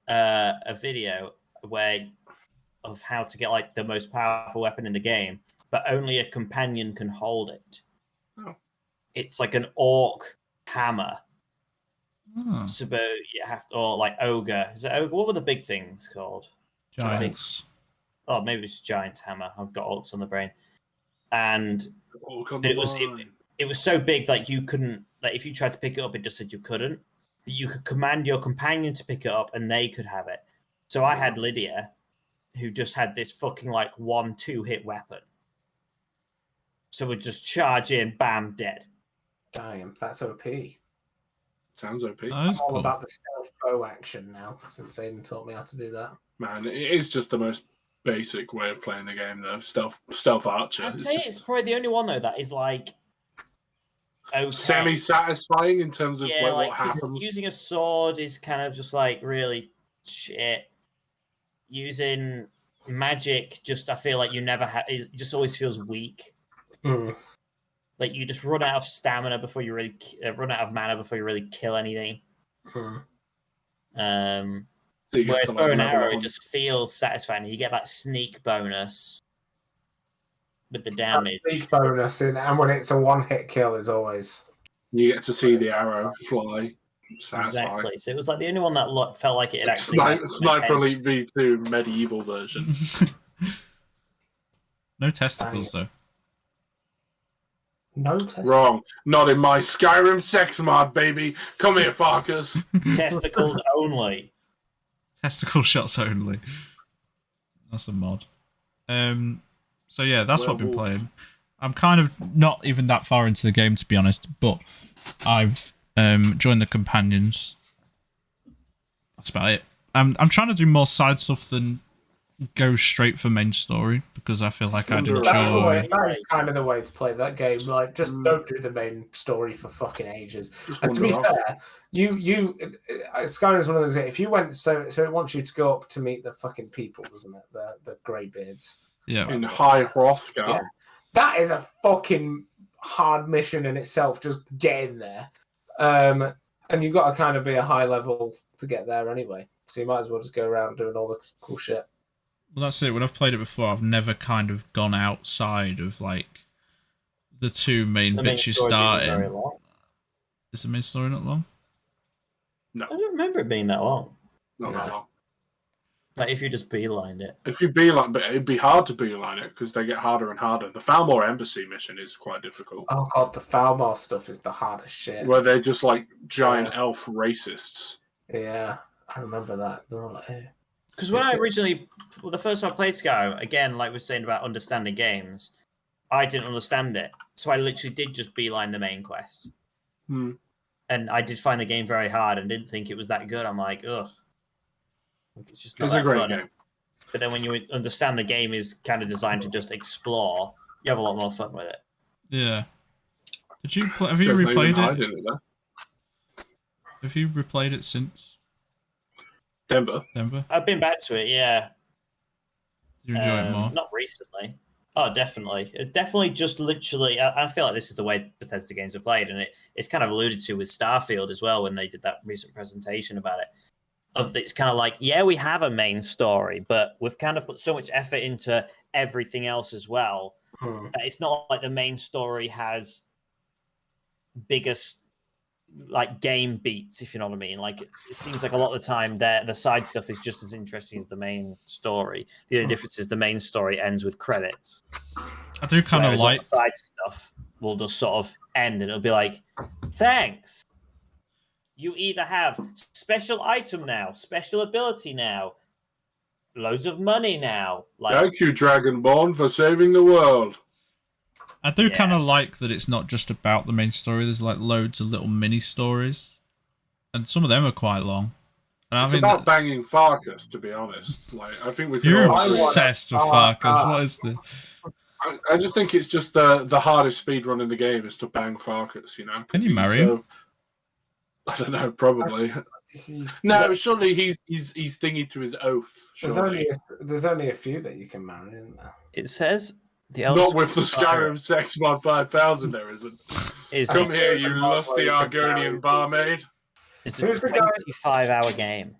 a video of how to get like the most powerful weapon in the game, but only a companion can hold it. Oh. It's like an orc hammer. Oh. So you have to, or like ogre. Is it ogre? What were the big things called? Giants. Oh, maybe it's giant's hammer. I've got orcs on the brain, and it was so big like you couldn't. Like if you tried to pick it up, it just said you couldn't. But you could command your companion to pick it up, and they could have it. So I had Lydia, who just had this fucking like 1-2 hit weapon. So we'd just charge in, bam, dead. Damn, that's OP. Sounds OP. I'm all about the stealth bow action now, since Aidan taught me how to do that. Man, it is just the most basic way of playing the game, though. Stealth archer. I'd say it's probably the only one though that is like okay. Semi-satisfying in terms of like what happens. Using a sword is kind of just like really shit. Using magic, just I feel like you never have. It just always feels weak. Like you just run out of stamina before you really run out of mana before you really kill anything. Whereas bow and arrow, it just feels satisfying. You get that sneak bonus with the damage. Sneak bonus, and when it's a one-hit kill, is always you get to see the arrow fly. Satisfying. Exactly. So it was like the only one that felt like it had actually. Sniper Elite V2 medieval version. No testicles though. No testicles. Wrong. Not in my Skyrim sex mod, baby. Come here, FARKAS. Testicles only. Testicle shots only. That's a mod. So yeah, that's what I've been playing. I'm kind of not even that far into the game, to be honest, but I've joined the companions. That's about it. I'm trying to do more side stuff than go straight for main story because I feel like I'd enjoy. That is kind of the way to play that game. Like, just don't do the main story for fucking ages. And to be fair, Skyrim is one of those. If you went, so it wants you to go up to meet the fucking people, doesn't it? The greybeards. Yeah. In High Hrothgar. Yeah. That is a fucking hard mission in itself. Just get in there. And you've got to kind of be a high level to get there anyway. So you might as well just go around doing all the cool shit. Well, that's it. When I've played it before, I've never kind of gone outside of like the two main bits you start in. Is the main story not long? No. I don't remember it being that long. Not that long. Like if you just beelined it. If you beeline, but it'd be hard to beeline it because they get harder and harder. The Falmore Embassy mission is quite difficult. Oh god, the Falmore stuff is the hardest shit. Where they're just like giant elf racists. Yeah, I remember that. They're all like, hey. Because when the first time I played Skyrim, again, like we were saying about understanding games, I didn't understand it. So I literally did just beeline the main quest. And I did find the game very hard and didn't think it was that good. I'm like, ugh. It's just not that fun. Game. But then when you understand the game is kind of designed to just explore, you have a lot more fun with it. Yeah. Did you have you replayed it? Have you replayed it since? Denver. I've been back to it, yeah. Did you enjoy it more? Not recently. Oh, definitely. It definitely just literally... I feel like this is the way Bethesda games are played, and it's kind of alluded to with Starfield as well when they did that recent presentation about it. It's kind of like, yeah, we have a main story, but we've kind of put so much effort into everything else as well. That it's not like the main story has biggest like game beats, if you know what I mean. Like it seems like a lot of the time the side stuff is just as interesting as the main story. The only difference is the main story ends with credits. I do kind of like side stuff will just sort of end and it'll be like, thanks. You either have special item now, special ability now, loads of money now. Like, thank you, Dragonborn, for saving the world. I do kind of like that it's not just about the main story. There's like loads of little mini stories, and some of them are quite long. And it's about banging FARKAS, to be honest. Like I think we. You're obsessed with FARKAS. What is this? I just think it's just the hardest speed run in the game is to bang FARKAS. You know? Can you marry him? I don't know. Probably. No, surely he's thingy to his oath. There's only a few that you can marry, isn't there? It says. Not with the Skyrim sex mod 5000, there isn't. Come here, you lusty Argonian barmaid. It's a 25-hour game.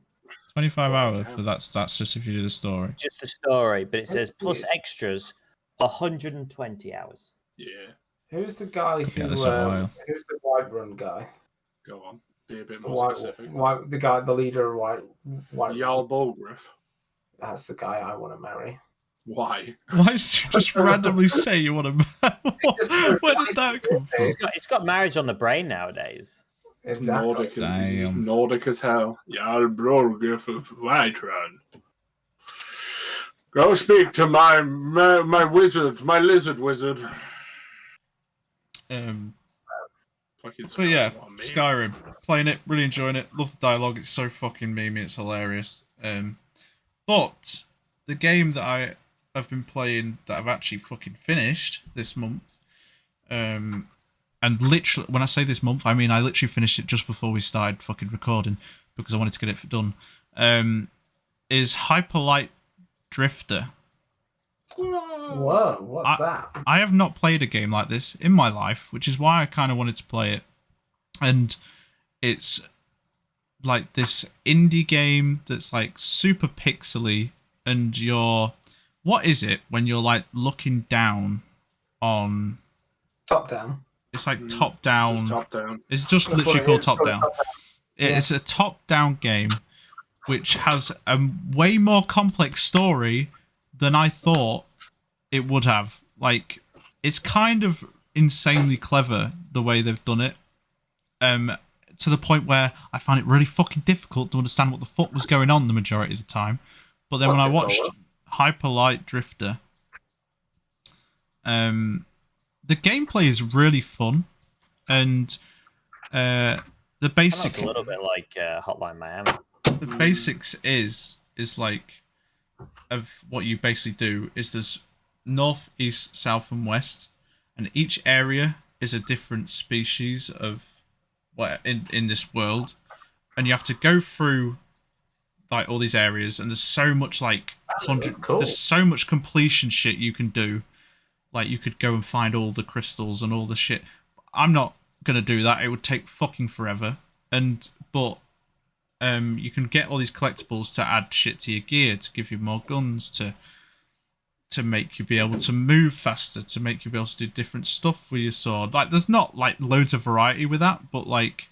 25 hours for that's just if you do the story. Just the story, but it says plus extras, 120 hours. Yeah. Who's the guy who's the Whiterun guy? Go on. Be a bit more specific. The leader of White Jarl Bolgriff. That's the guy I want to marry. Why? Why did you just randomly say you want to marry? Where did that come from? It's got marriage on the brain nowadays. Exactly. It's Nordic as hell. Jarl Bolgriff of Whiterun. Go speak to my wizard, my lizard wizard. So yeah, Skyrim. Playing it, really enjoying it. Love the dialogue. It's so fucking memey. It's hilarious. But the game that I've been playing that I've actually fucking finished this month, and literally when I say this month, I mean I literally finished it just before we started fucking recording because I wanted to get it done. Is Hyperlight Drifter. Whoa, what's that? I have not played a game like this in my life, which is why I kind of wanted to play it. And it's like this indie game that's like super pixely, and what is it when you're like looking down on top down? It's like top down. Just top down. It's just literally called top down. It's a top down game which has a way more complex story than I thought it would have. Like, it's kind of insanely clever the way they've done it. To the point where I found it really fucking difficult to understand what the fuck was going on the majority of the time. But then when I watched Hyperlight Drifter, the gameplay is really fun, and the basic. That's a little bit like Hotline Miami. The basics is like of what you basically do is there's north, east, south, and west, and each area is a different species of what in this world, and you have to go through like all these areas, and there's so much like there's so much completion shit you can do. Like you could go and find all the crystals and all the shit. I'm not gonna do that. It would take fucking forever. But you can get all these collectibles to add shit to your gear, to give you more guns, to make you be able to move faster, to make you be able to do different stuff with your sword. Like there's not like loads of variety with that, but like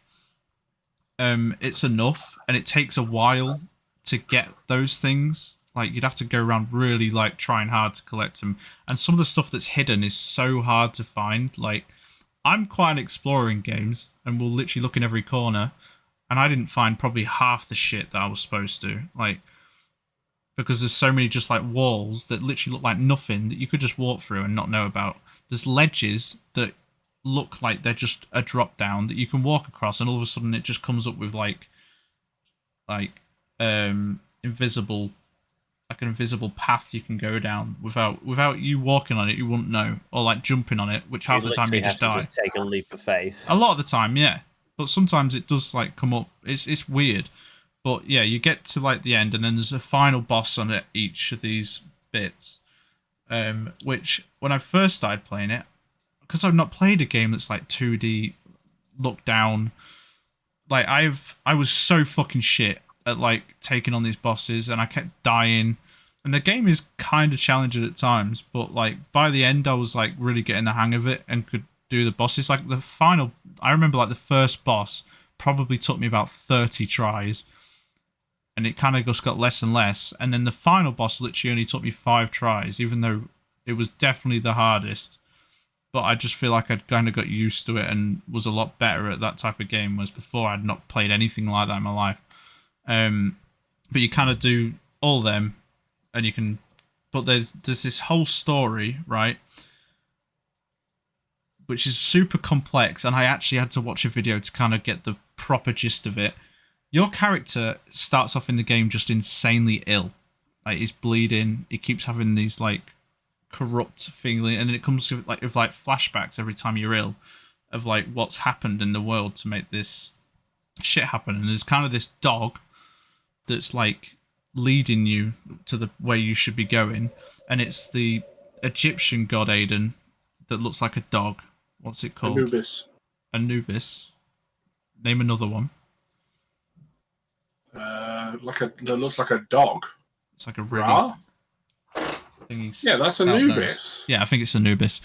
it's enough, and it takes a while to get those things. Like you'd have to go around really like trying hard to collect them, and some of the stuff that's hidden is so hard to find. Like I'm quite an explorer in games, and will literally look in every corner, and I didn't find probably half the shit that I was supposed to. Like because there's so many just like walls that literally look like nothing that you could just walk through and not know about. There's ledges that look like they're just a drop down that you can walk across, and all of a sudden it just comes up with like invisible, like an invisible path you can go down without you walking on it. You wouldn't know, or like jumping on it, which half the time you just die. Just take a leap of faith. A lot of the time, yeah, but sometimes it does like come up. It's weird, but yeah, you get to like the end, and then there's a final boss on it, each of these bits. Which when I first started playing it, because I've not played a game that's like 2D look down, like I was so fucking shit at like taking on these bosses, and I kept dying, and the game is kind of challenging at times, but like by the end I was like really getting the hang of it and could do the bosses. Like the final, I remember like the first boss probably took me about 30 tries, and it kind of just got less and less, and then the final boss literally only took me 5 tries, even though it was definitely the hardest. But I just feel like I'd kind of got used to it and was a lot better at that type of game, whereas before I'd not played anything like that in my life. But you kind of do all them, and you can. But there's this whole story, right, which is super complex, and I actually had to watch a video to kind of get the proper gist of it. Your character starts off in the game just insanely ill, like he's bleeding. He keeps having these like corrupt feeling, and then it comes with like flashbacks every time you're ill of like what's happened in the world to make this shit happen. And there's kind of this dog that's like leading you to the way you should be going, and it's the Egyptian god Aidan that looks like a dog. What's it called? Anubis. Name another one. That looks like a dog. It's like a really yeah, that's Anubis. Yeah, I think it's Anubis.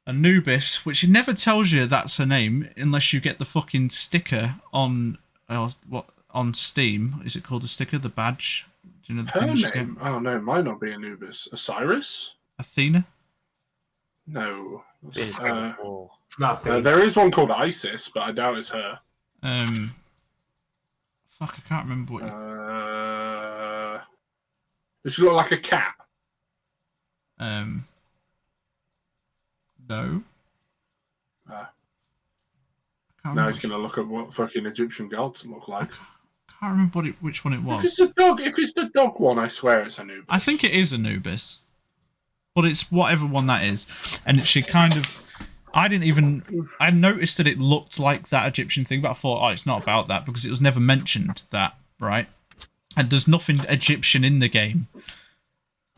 Anubis, which it never tells you that's her name unless you get the fucking sticker on on Steam. Is it called a sticker? The badge? Do you know the her thing? Name? Oh no, it might not be Anubis. Osiris? Athena? No. It's not there is one called Isis, but I doubt it's her. Fuck, I can't remember what. Does she look like a cat? No. Now he's gonna look at what fucking Egyptian gods look like. I can't remember which one it was. If it's the dog one, I swear it's Anubis. I think it is Anubis, but it's whatever one that is, and she kind of. I noticed that it looked like that Egyptian thing, but I thought, oh, it's not about that because it was never mentioned that, right? And there's nothing Egyptian in the game.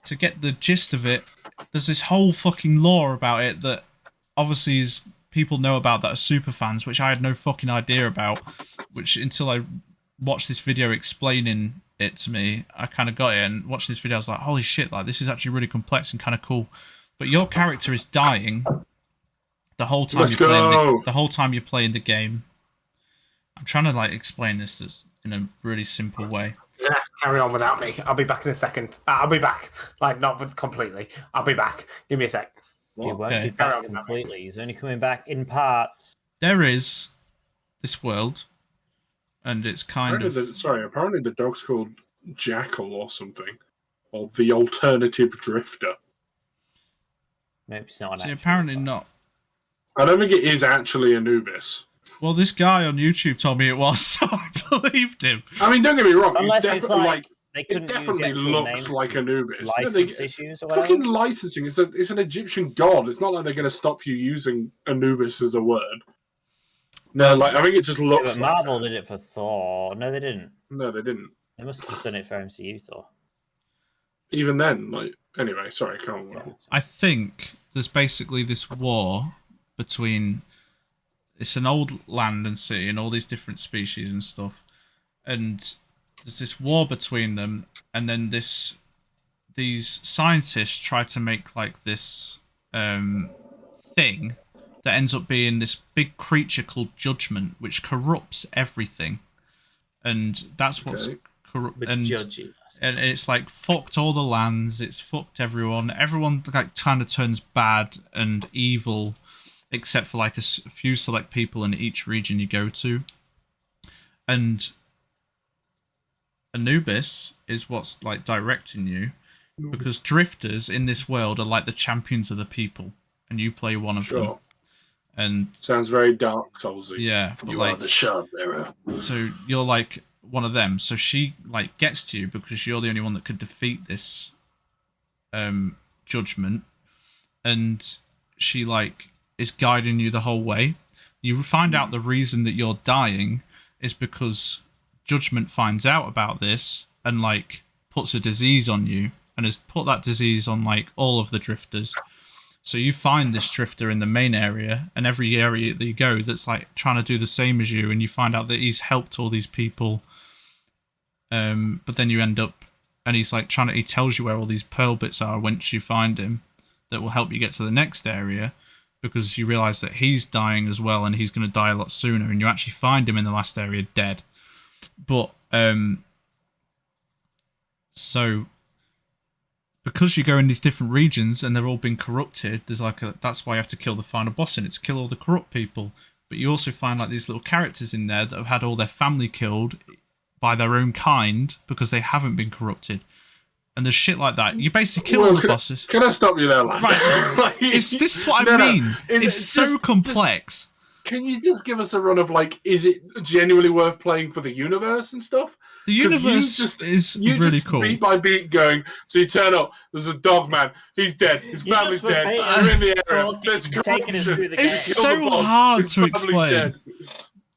To get the gist of it, there's this whole fucking lore about it that obviously people know about that are super fans, which I had no fucking idea about, which until I watched this video explaining it to me, I kind of got it, and watching this video I was like, holy shit, like this is actually really complex and kind of cool. But your character is dying the whole time you're playing the game. I'm trying to like explain this in a really simple way. You're gonna have to carry on without me. I'll be back in a second. I'll be back. Like, not completely. I'll be back. Give me a sec. He won't be back completely. He's only coming back in parts. There is this world, and it's apparently the dog's called Jackal or something, or the Alternative Drifter. Maybe it's not. Apparently not. I don't think it is actually Anubis. Well, this guy on YouTube told me it was, so I believed him. I mean, don't get me wrong. Unless it's like they It couldn't definitely use the actual looks names like because Anubis. license issues or whatever. Fucking licensing. It's an Egyptian god. It's not like they're going to stop you using Anubis as a word. No, Well, I think it just Yeah, looks but like Marvel that. did it for Thor. No, they didn't. No, they didn't. They must have just done it for MCU Thor. Even then, anyway, sorry, come on. Will. I think there's basically this war between. It's an old land and sea and all these different species and stuff, and there's this war between them, and then these scientists try to make like this thing that ends up being this big creature called Judgment, which corrupts everything, and that's what's corrupt. And it's like fucked all the lands. It's fucked everyone. Everyone like kind of turns bad and evil, except for like a few select people in each region you go to. And Anubis is what's like directing you, because drifters in this world are like the champions of the people, and you play one of them. And sounds very Dark Soulsy. Yeah, you are the shard bearer. So you're like one of them. So she like gets to you because you're the only one that could defeat this Judgment, and she like is guiding you the whole way. You find out the reason that you're dying is because Judgment finds out about this and like puts a disease on you, and has put that disease on like all of the drifters. So you find this drifter in the main area, and every area that you go that's like trying to do the same as you, and you find out that he's helped all these people. But then you end up, and he's like he tells you where all these pearl bits are once you find him, that will help you get to the next area, because you realise that he's dying as well, and he's going to die a lot sooner, and you actually find him in the last area dead. But so because you go in these different regions and they're all been corrupted, there's like that's why you have to kill the final boss in it, to kill all the corrupt people. But you also find like these little characters in there that have had all their family killed by their own kind because they haven't been corrupted. And there's shit like that. You basically kill all the bosses. Can I stop you there, lad? Right. This is what I mean. It's so complex. Can you just give us a run of like, is it genuinely worth playing for the universe and stuff? The universe is really cool. Beat by beat going, so you turn up, there's a dog man, he's dead, his family's dead, you're in the area, there's corruption. It's so hard to explain.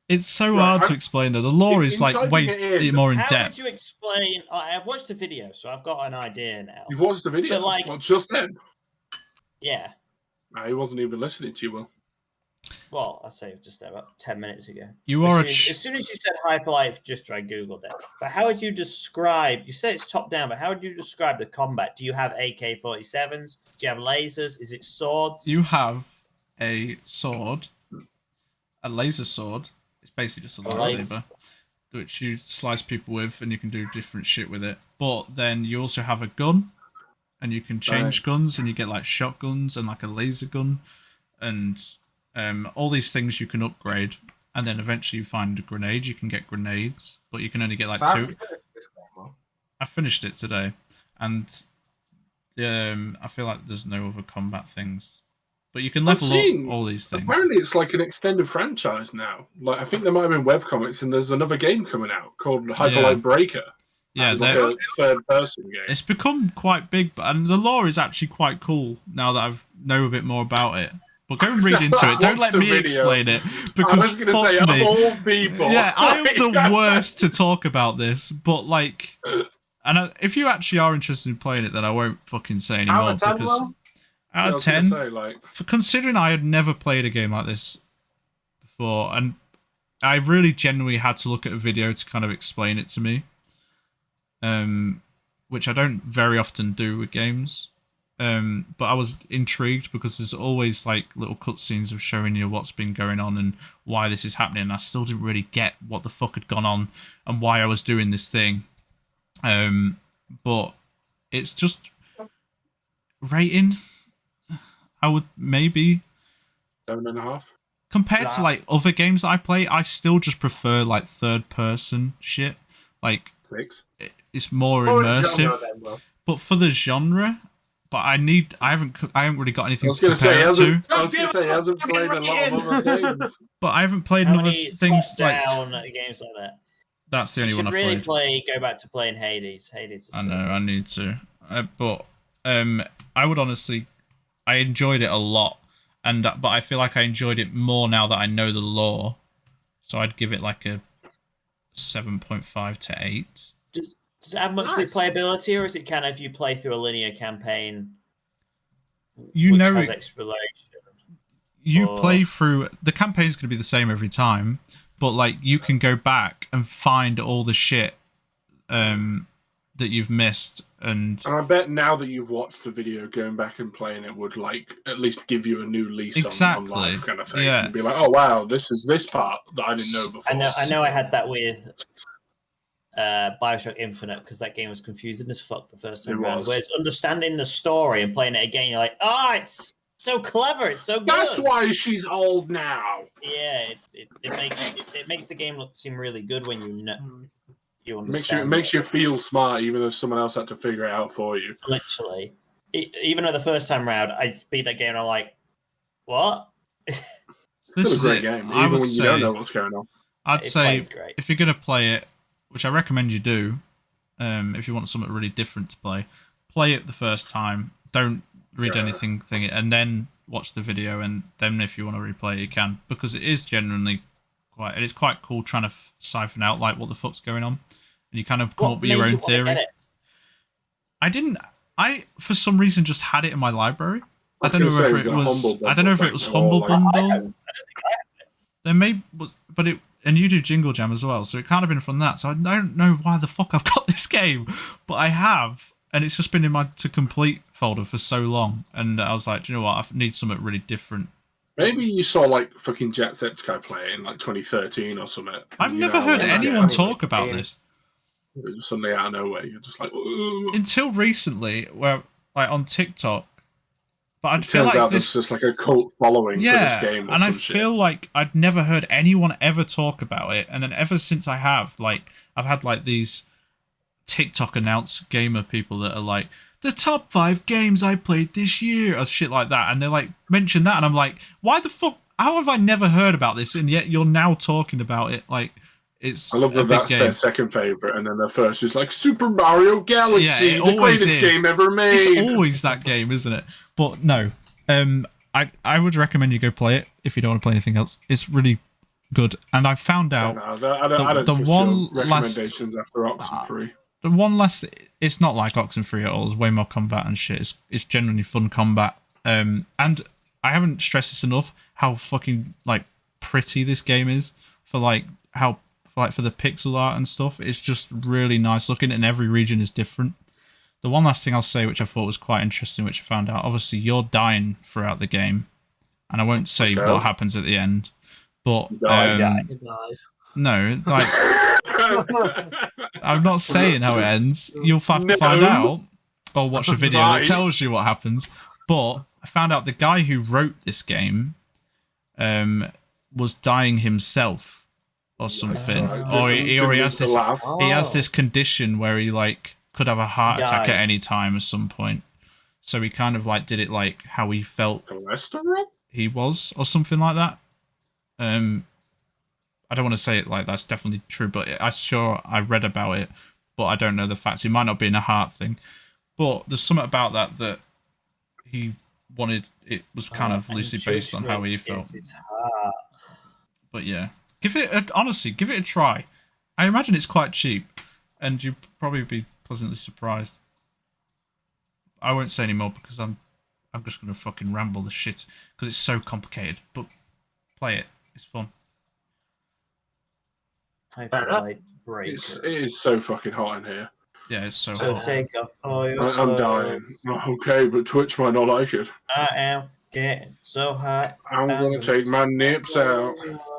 It's so hard to explain though. The lore is like way more in depth. How would you explain? I've watched the video, so I've got an idea now. You've watched the video? But like, not just then? Yeah. No, he wasn't even listening to you, Will. Well, I say just about 10 minutes ago. As soon as you said Hyperlife, just I googled it. But how would you describe? You say it's top down, but how would you describe the combat? Do you have AK-47s? Do you have lasers? Is it swords? You have a sword, a laser sword. It's basically just a lightsaber, which you slice people with, and you can do different shit with it. But then you also have a gun, and you can change guns, and you get like shotguns and like a laser gun, and all these things you can upgrade, and then eventually you find a grenade. You can get grenades, but you can only get like 2. I finished it today, and I feel like there's no other combat things, but you can level up all these things. Apparently, it's like an extended franchise now. Like I think there might have been webcomics, and there's another game coming out called Hyperlight Breaker. Yeah, like a third-person game. It's become quite big, and the lore is actually quite cool now that I know a bit more about it. But go and read into it. Don't let me explain it. Because I was going to say, of all people. Yeah, I am the worst to talk about this. But like, and if you actually are interested in playing it, then I won't fucking say anymore. Out of 10, for considering I had never played a game like this before, and I really genuinely had to look at a video to kind of explain it to me, which I don't very often do with games. But I was intrigued because there's always like little cutscenes of showing you what's been going on and why this is happening. And I still didn't really get what the fuck had gone on and why I was doing this thing. But it's just rating. I would maybe 7.5. Compared to like other games that I play, I still just prefer like third person shit. Like 6. It's more immersive. But for the genre. But I haven't really got anything to compare it to. I was going to say, he hasn't played a lot of other things. But I haven't played other things like... games like that? That's the only one I've really played. go back to playing Hades. Hades. I know, I need to. But I would honestly, I enjoyed it a lot, but I feel like I enjoyed it more now that I know the lore. So I'd give it like a 7.5 to 8. Does it have much replayability, or is it kind of you play through a linear campaign? You know, has exploration. You play through the campaign's going to be the same every time, but like you can go back and find all the shit that you've missed, and I bet now that you've watched the video, going back and playing it would like at least give you a new lease on life kind of thing. Yeah, and be like, oh wow, this is this part that I didn't know before. I know I had that with Bioshock Infinite, because that game was confusing as fuck the first time around. Whereas understanding the story and playing it again, you're like, oh, it's so clever, it's so good. That's why she's old now. Yeah, it makes the game seem really good when you understand. It makes you feel smart, even though someone else had to figure it out for you. Literally, even though the first time round I beat that game, and I'm like, what? This is a great game, even when you don't know what's going on. I'd say if you're gonna play it, which I recommend you do, if you want something really different to play it the first time. Don't read anything, and then watch the video, and then if you want to replay it, you can, because it is genuinely it's quite cool trying to siphon out like what the fuck's going on, and you kind of come up with your own theory. I for some reason just had it in my library. I don't know if it was Humble Bundle. There and you do Jingle Jam as well, so it can't have been from that. So I don't know why the fuck I've got this game, but I have, and it's just been in my to complete folder for so long. And I was like, do you know what? I need something really different. Maybe you saw like fucking Jacksepticeye play it in like 2013 or something. I've never heard anyone talk about this. It was suddenly out of nowhere. You're just like, ooh. Until recently, where like on TikTok. But I'd feel like this just like a cult following for this game. And I feel like I'd never heard anyone ever talk about it. And then ever since I have, like, I've had like these TikTok announce gamer people that are like, the top 5 games I played this year, or shit like that. And they're like, mention that. And I'm like, why the fuck? How have I never heard about this? And yet you're now talking about it. Like, it's I love that that's their second favorite, and then their first is like Super Mario Galaxy, the greatest game ever made. It's always that game, isn't it? But no, I would recommend you go play it if you don't want to play anything else. It's really good, and I found out I don't the one recommendations after Oxenfree. The one last, it's not like Oxenfree at all. There's way more combat and shit. It's genuinely fun combat. And I haven't stressed this enough how fucking like pretty this game is for like how. Like for the pixel art and stuff, it's just really nice looking, and every region is different. The one last thing I'll say, which I thought was quite interesting, which I found out, obviously you're dying throughout the game, and I won't say what happens at the end, but no, like I'm not saying how it ends. You'll have to find out or watch a video that tells you what happens. But I found out the guy who wrote this game was dying himself. Or something, or he has this. He has this condition where he like could have a heart attack at any time at some point. So he kind of like did it like how he felt he was, or something like that. I don't want to say it like that's definitely true, but I read about it, but I don't know the facts. It might not be in a heart thing, but there's something about that he wanted. It was kind of loosely based on how he felt. But yeah. Give it a try. I imagine it's quite cheap, and you'll probably be pleasantly surprised. I won't say any more because I'm just gonna fucking ramble the shit because it's so complicated. But play it; it's fun. It is so fucking hot in here. Yeah, it's so hot. Take off all your I'm dying. Okay, but Twitch might not like it. I am getting so hot. I'm gonna take my nips out.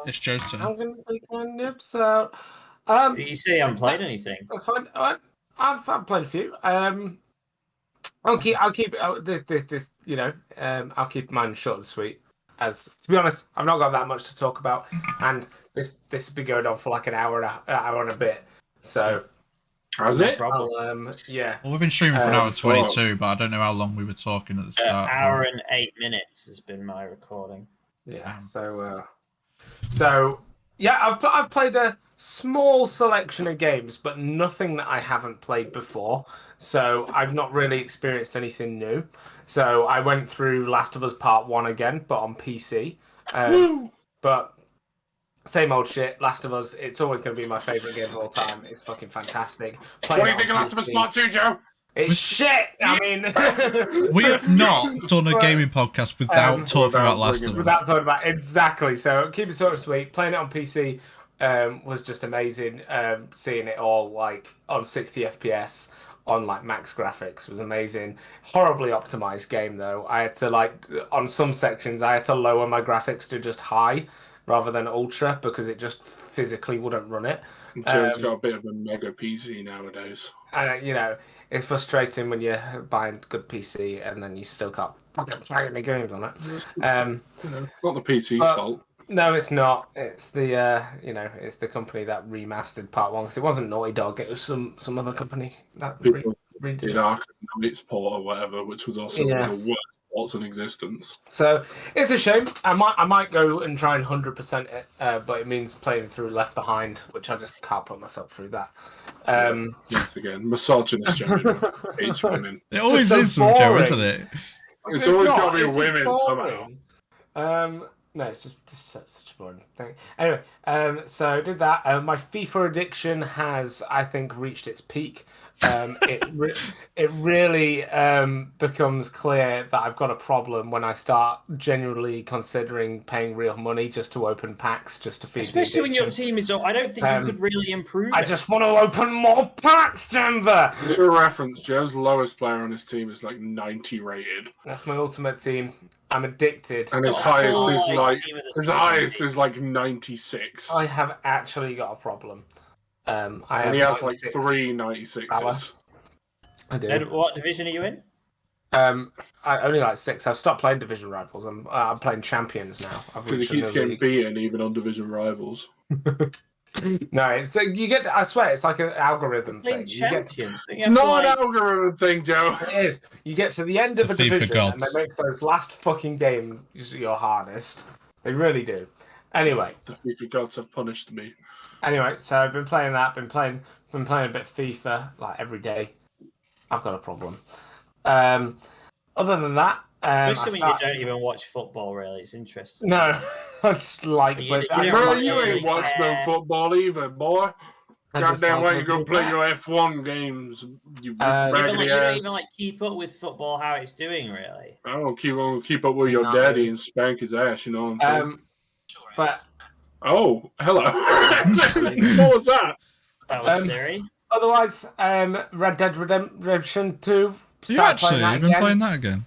It's Joe's turn. I'm gonna take my nips out. Did you say I haven't played anything? That's fine. I've played a few. I'll keep this. You know, I'll keep mine short and sweet. As to be honest, I've not got that much to talk about, and this has been going on for like an hour and a bit. So. Has it? Yeah. Well, we've been streaming for an hour 22, but I don't know how long we were talking at the start. An hour and 8 minutes has been my recording. Yeah. Yeah, I've played a small selection of games, but nothing that I haven't played before. So I've not really experienced anything new. So I went through Last of Us Part 1 again, but on PC. But same old shit. Last of Us, it's always going to be my favourite game of all time. It's fucking fantastic. What do you think of Last of Us Part 2, Joe? It's shit! I mean... We have not done a gaming podcast without talking about Last of Us. Without talking about exactly. So keep it sort of sweet. Playing it on PC was just amazing. Seeing it all like on 60 FPS on like max graphics was amazing. Horribly optimized game though. I had to like on some sections I had to lower my graphics to just high rather than ultra because it just physically wouldn't run it. Joe's got a bit of a mega PC nowadays. And you know, it's frustrating when you're buying good PC and then you still can't fucking play any games on it. Not the PC's fault. No, it's not. It's the it's the company that remastered Part 1 because it wasn't Naughty Dog. It was some other company that redid it. Arkham Knight's port or whatever, which was also one of the worst ports in existence. So it's a shame. I might go and try and 100% it, but it means playing through Left Behind, which I just can't put myself through that. Once again, misogynist gentleman hates women. It always so is from Joe, boring. isn't it? It's always got to be It's just women somehow. boring. No, it's just such a boring thing. Anyway, so did that. My FIFA addiction has, I think, reached its peak. It really becomes clear that I've got a problem when I start genuinely considering paying real money just to open packs, just to feed. Especially when your team is up. I don't think you could really improve it. I just want to open more packs, Denver! For reference, Joe's lowest player on his team is like 90 rated. That's my ultimate team. I'm addicted. And his highest is like 96. I have actually got a problem. He has like 3 96s. I do. And what division are you in? I only like 6. I've stopped playing Division Rivals. I'm playing Champions now. Because he keeps getting beaten even on Division Rivals. No, it's you get. I swear, it's like an algorithm thing. Champions. It's not an algorithm thing, Joe. It is. You get to the end of a division, and they make those last fucking games your hardest. They really do. Anyway, the FIFA gods have punished me. Anyway, so I've been playing that. Been playing a bit of FIFA like every day. I've got a problem. Other than that, especially when you don't even watch football, really, it's interesting. No, I just like. You ain't watched no football either, boy. Goddamn right, you go play your F1 games. You raggedy you ass. don't even like keep up with football, how it's doing, really. I don't keep up with your daddy and spank his ass. You know what I'm saying? But oh, hello. What was that? That was Siri. Otherwise, Red Dead Redemption 2. You've been playing that again?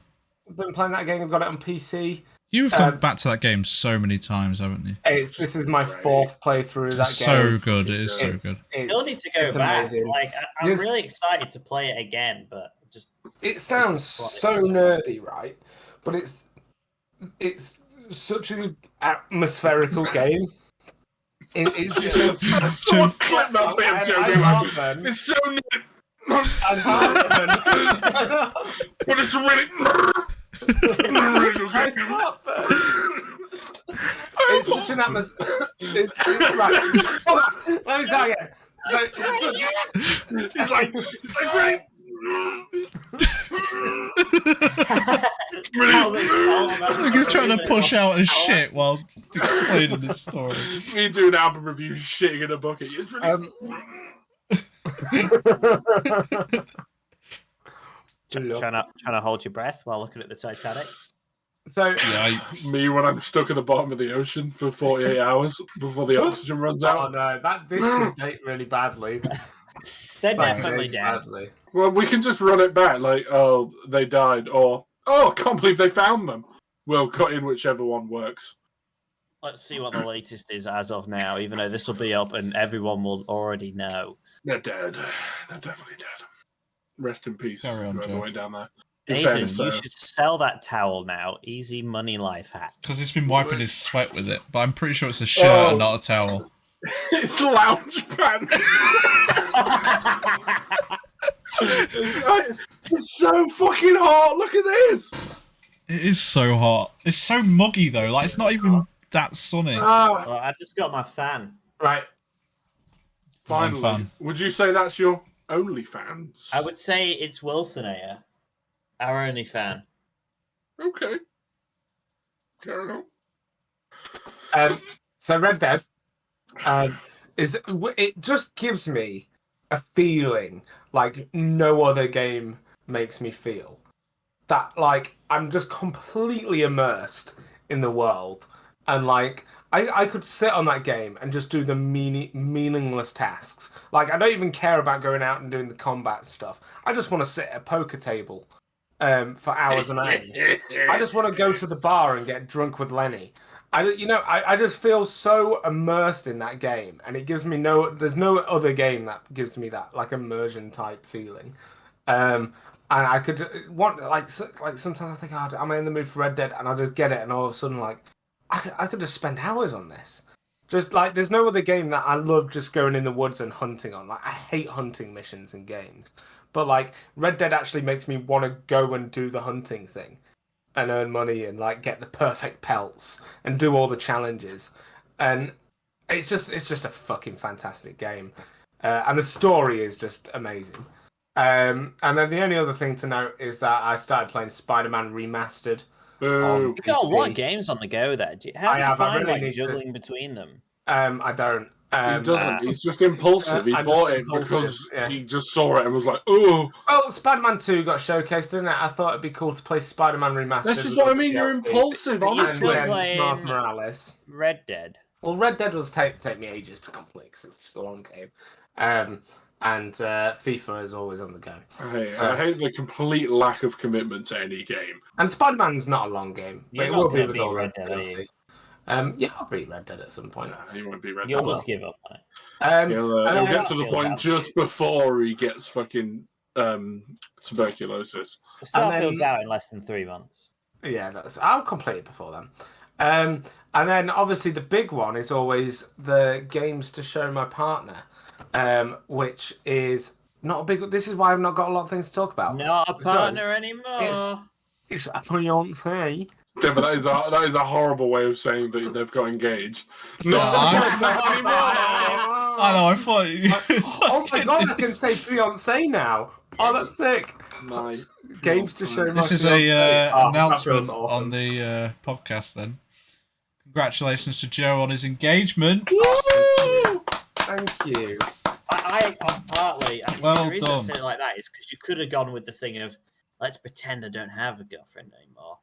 I've been playing that again. I've got it on PC. You've gone back to that game so many times, haven't you? This is my 4th playthrough of that game. So good. It is so good. Still need to go back. Amazing. Like, I'm really excited to play it again, but just... It sounds so nerdy, right? But it's such an atmospherical game. It's just so flip that bit of Joe. It's so neat. But it's really it's such an atmosphere. It's right. Let me start again. So, it's like right. Like he's trying to push out his shit while explaining this story. Me doing album review, shitting in a bucket. It's really... trying to hold your breath while looking at the Titanic. So me when I'm stuck at the bottom of the ocean for 48 hours before the oxygen runs out. Oh no, this could date really badly. They're definitely dead. Well, we can just run it back, like, oh, they died, or oh, I can't believe they found them. We'll cut in whichever one works. Let's see what the latest is as of now, even though this will be up and everyone will already know. They're dead. They're definitely dead. Rest in peace. Carry on, whoever went down there. Aidan, you should sell that towel now. Easy money life hack. Because he's been wiping his sweat with it, but I'm pretty sure it's a shirt and not a towel. It's lounge pants. It's so fucking hot. Look at this. It is so hot. It's so muggy though. Like it's not even that sunny. Ah, Well, I've just got my fan. right. Finally. Fan. Would you say that's your OnlyFans? I would say it's Wilson here, our only fan. Okay. Carry on. So Red Dead it just gives me a feeling like no other game makes me feel. That like I'm just completely immersed in the world, and like I could sit on that game and just do the meaningless tasks. Like I don't even care about going out and doing the combat stuff. I just want to sit at a poker table for hours on end. I just want to go to the bar and get drunk with Lenny. I just feel so immersed in that game, and it gives me there's no other game that gives me that like immersion type feeling. And I could want like sometimes I think I'm in the mood for Red Dead, and I just get it, and all of a sudden like I could just spend hours on this. Just like there's no other game that I love just going in the woods and hunting on. Like I hate hunting missions in games, but like Red Dead actually makes me want to go and do the hunting thing, and earn money and like get the perfect pelts and do all the challenges, and it's just a fucking fantastic game, and the story is just amazing. And then the only other thing to note is that I started playing Spiderman Remastered. Boo. You got a lot of games on the go there. How do you find like juggling between them? I don't. He doesn't. He's just impulsive. He I'm bought just it because impulsive, yeah. he just saw it and was like, "Oh, Well, Spider-Man 2 got showcased, didn't it? I thought it'd be cool to play Spider-Man Remastered. this is what I mean. You're impulsive, But you're And still honestly." then playing Miles Morales. Red Dead. Well, Red Dead was take me ages to complete because it's just a long game. And FIFA is always on the go. I hate the complete lack of commitment to any game. And Spider-Man's not a long game, but You're it not will be gonna with beat all Red the Dead, are DLC. Yeah, I'll beat Red Dead at some point. He won't be ready. You'll just give up on it. He'll get to the Starfield's point out. just before he gets fucking tuberculosis. Starfield's out in less than 3 months. Yeah, I'll complete it before then. And then obviously the big one is always the games to show my partner, which is not a big. This is why I've not got a lot of things to talk about. Not a partner Because anymore. It's a fiance. Yeah, but that is a horrible way of saying that they've got engaged. No, Yeah, not anymore. I know. I thought you. Oh my god! I can say fiance now. Oh, that's sick. My Games to show my This is fiance. a Oh, that announcement feels awesome. on the podcast. Then, congratulations to Joe on his engagement. Woo! Thank you. I'm partly. Well the reason I done. say it like that is because you could have gone with the thing of let's pretend I don't have a girlfriend anymore.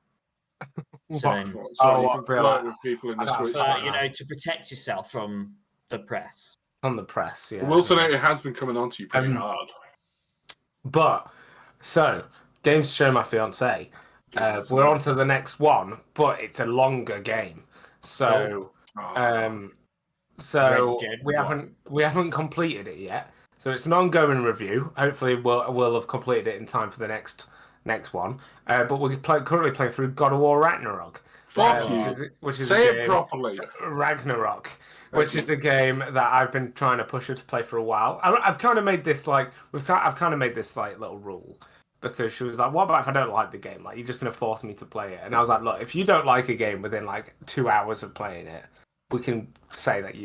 So What? then, Sorry, Oh, you can I feel flirt like- with people in I the feel Switch. like- you know, to protect yourself from the press. On the press, yeah. Wilson, it has been coming on to you pretty hard. But so games to show my fiance. We're on to the next one, but it's a longer game. So Red Dead we haven't completed it yet. So it's an ongoing review. Hopefully we'll have completed it in time for the next one. But we're currently playing through God of War Ragnarok. Fuck you. Which is Say a it game- properly. Ragnarok, which is a game that I've been trying to push her to play for a while. I've kind of made this like I've kind of made this like little rule because she was like, "What about if I don't like the game? Like, you're just gonna force me to play it?" And I was like, "Look, if you don't like a game within like 2 hours of playing it, we can say that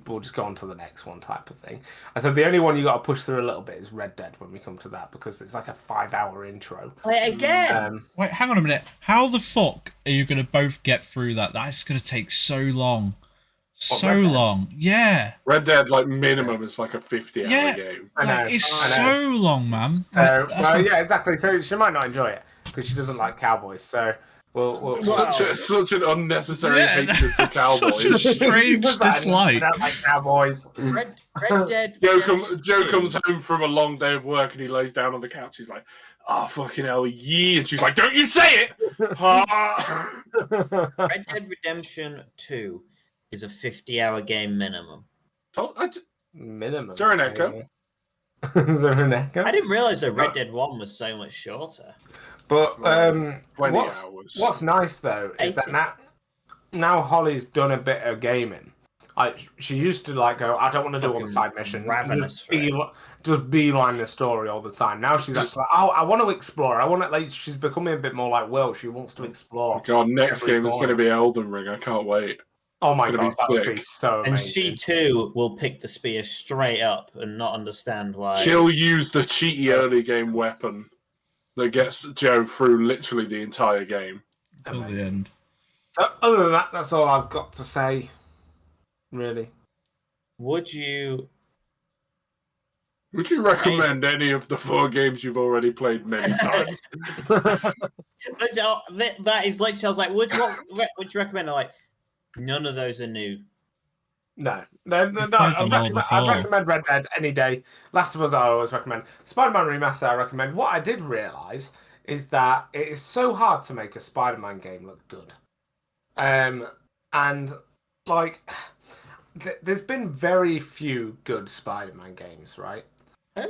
we'll just go on to the next one," type of thing. I said the only one you got to push through a little bit is Red Dead when we come to that because it's like a 5-hour intro. Play it again. Wait, hang on a minute. How the fuck are you going to both get through that? That's going to take so long. So Red Dead? long. Yeah. Red Dead, like minimum, is like a 50-hour Yeah. game. I know, Like, it's I know. so long, man. So, Like, that's yeah, exactly. So she might not enjoy it because she doesn't like cowboys. So we'll Such an unnecessary Yeah, hatred for that's cowboys. such a strange I dislike. don't like cowboys. Red Dead. Joe Redemption 2. comes home from a long day of work and he lays down on the couch. He's like, "Oh, fucking hell, yeah." And she's like, "Don't you say it!" Red Dead Redemption 2 is a 50-hour game minimum. Minimum. Is there an echo? Is there an echo? I didn't realize that Red Dead 1 was so much shorter. But 20 what's hours. nice though is 80. that now Holly's done a bit of gaming. Like she used to like go, I don't want to do all the Fucking side missions. ravenous for it. Just beeline the story all the time. Now she's actually like, oh, I want to explore. I want to like. She's becoming a bit more like Will. She wants to explore. God, next Every game is corner. going to be Elden Ring. I can't wait. Oh my It's gonna god, that would sick. be so And amazing. she too will pick the spear straight up and not understand why. She'll use the cheaty early game weapon that gets Joe through literally the entire game. Till the end. So, other than that, that's all I've got to say. Really. Would you recommend any of the 4 games you've already played many times? That is literally. I was like, would you recommend? I'm like, none of those are new. No. played them all I'd before. recommend Red Dead any day. Last of Us, I always recommend. Spider-Man Remastered, I recommend. What I did realise is that it is so hard to make a Spider-Man game look good. And, like, there's been very few good Spider-Man games, right?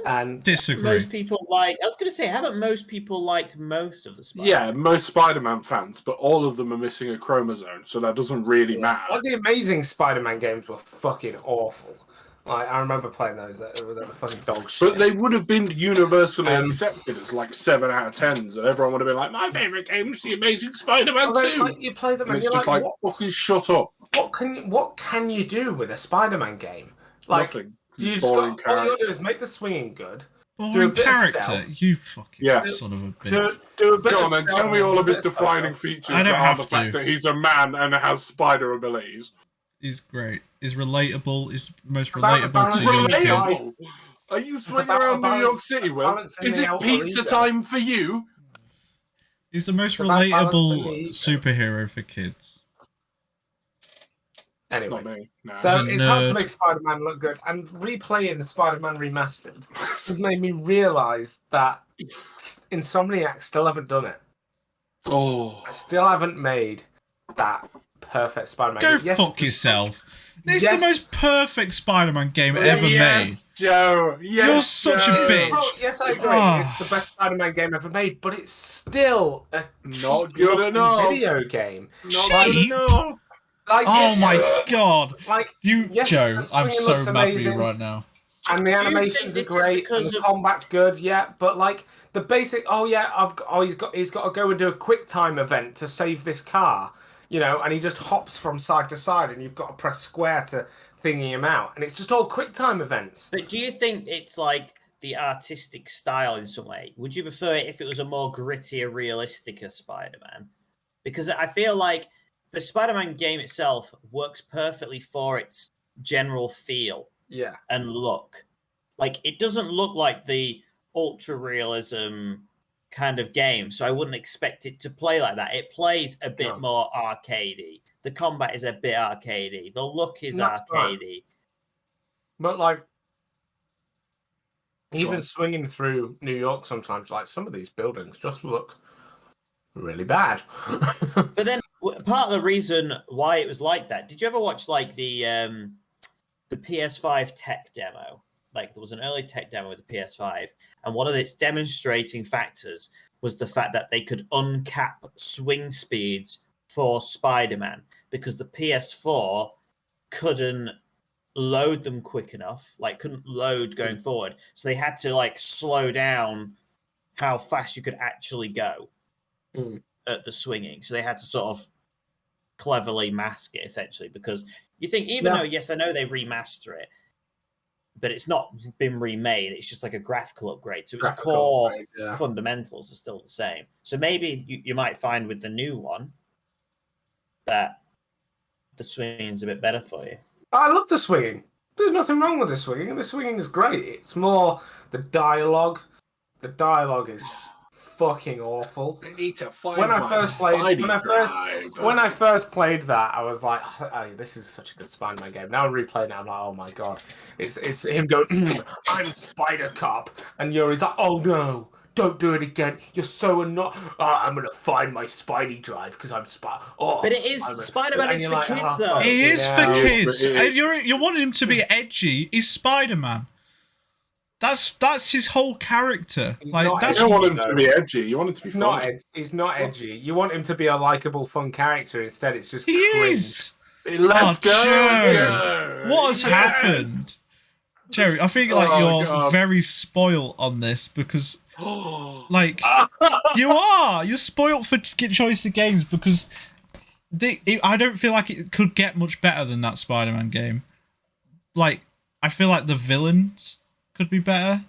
And Disagree. Most people like. I was going to say, haven't most people liked most of the Spider-Man? Yeah, most Spider-Man fans, but all of them are missing a chromosome, so that doesn't really matter. Well, the Amazing Spider-Man games were fucking awful. Like, I remember playing those. They were fucking dog shit. But they would have been universally accepted as like 7 out of 10s, and everyone would have been like, "My favorite game is the Amazing Spider-Man 2." Like, you play them, and and it's you're just like, fucking shut up. what can you do with a Spider-Man game? Like, Nothing. you just Boring got, all you got to character. do is make the swinging good. Do a Boring bit of character. stealth. You fucking Yeah. son of a bitch. Do a bit Go of on then, stealth, tell me all of do a his bit stealth defining stuff. features I don't that are have the fact to. that he's a man and has spider abilities. He's great. He's relatable. He's the most About relatable balance to young in kids. life. Relatable? Are you It's swinging about around New York balance- City, Will? balancing Is the it alter pizza ego. time for you? He's the most It's about relatable balancing the- superhero for kids. Anyway, Not me. No. so He's a it's hard to nerd. make Spider-Man look good, and replaying the Spider-Man Remastered has made me realise that Insomniac still haven't done it. Oh. I still haven't made that perfect Spider-Man Go game. Yes, fuck the- yourself. It's Yes. the most perfect Spider-Man game ever made. Yes, Joe. Yes, You're such a Joe. bitch. Oh, yes, I agree. Ah. It's the best Spider-Man game ever made, but it's still a Not cheap good looking enough. video game. Not Cheap? good enough. Like, Oh yes, my god. Like, You, yes, Joe, the I'm swinging so looks mad at you amazing. right now. and the Do you think animations are this is great, and because the of- combat's good, yeah. But like the basic, he's got to go and do a quick time event to save this car, and he just hops from side to side, and you've got to press square to thingy him out, and it's just all quick time events. But do you think it's like the artistic style in some way? Would you prefer it if it was a more grittier, realistic Spider-Man? Because I feel like the Spider-Man game itself works perfectly for its general feel Yeah, and look. Like, it doesn't look like the ultra realism kind of game, so I wouldn't expect it to play like that. It plays a bit No. more arcadey. The combat is a bit arcadey. The look is That's fine. arcadey. but like Go even on. swinging through New York sometimes, like some of these buildings just look really bad. But then part of the reason why it was like that, did you ever watch like the PS5 tech demo? Like there was an early tech demo with the PS5, and one of its demonstrating factors was the fact that they could uncap swing speeds for Spider-Man because the PS4 couldn't load them quick enough, like couldn't load going forward. So they had to like slow down how fast you could actually go at the swinging. So they had to sort of cleverly mask it essentially, because you think even though, yes, I know they remaster it, but it's not been remade. It's just like a graphical upgrade. So its Graphical core upgrade, yeah. fundamentals are still the same. So maybe you might find with the new one that the swinging's a bit better for you. I love the swinging. There's nothing wrong with the swinging. The swinging is great. It's more the dialogue. The dialogue is fucking awful. I need to find When I my first played, Spidey drive. when I first played that, I was like, oh, "This is such a good Spider-Man game." Now I'm replaying it. I'm like, "Oh my god!" It's him going, "I'm Spider Cop," and Yuri's like, "Oh no, don't do it again. You're so annoying. I'm gonna find my Spidey drive because I'm Spider." Oh, But it is Spider-Man and is you're for like, kids "Oh, though. fuck It is for yeah." kids. It is. And you're wanting him to be edgy. He's Spider-Man. That's his whole character. He's Like not that's You don't want him No. to be edgy. You want him to be He's not, funny. he's not edgy. You want him to be a likable, fun character. Instead, it's just he cringe. is. Let's Oh, go. Joe. Joe. What has Yes. happened? Jerry, I feel like Oh, you're God. very spoiled on this because like you are. You're spoiled for choice of games because I don't feel like it could get much better than that Spider-Man game. Like, I feel like the villains could be better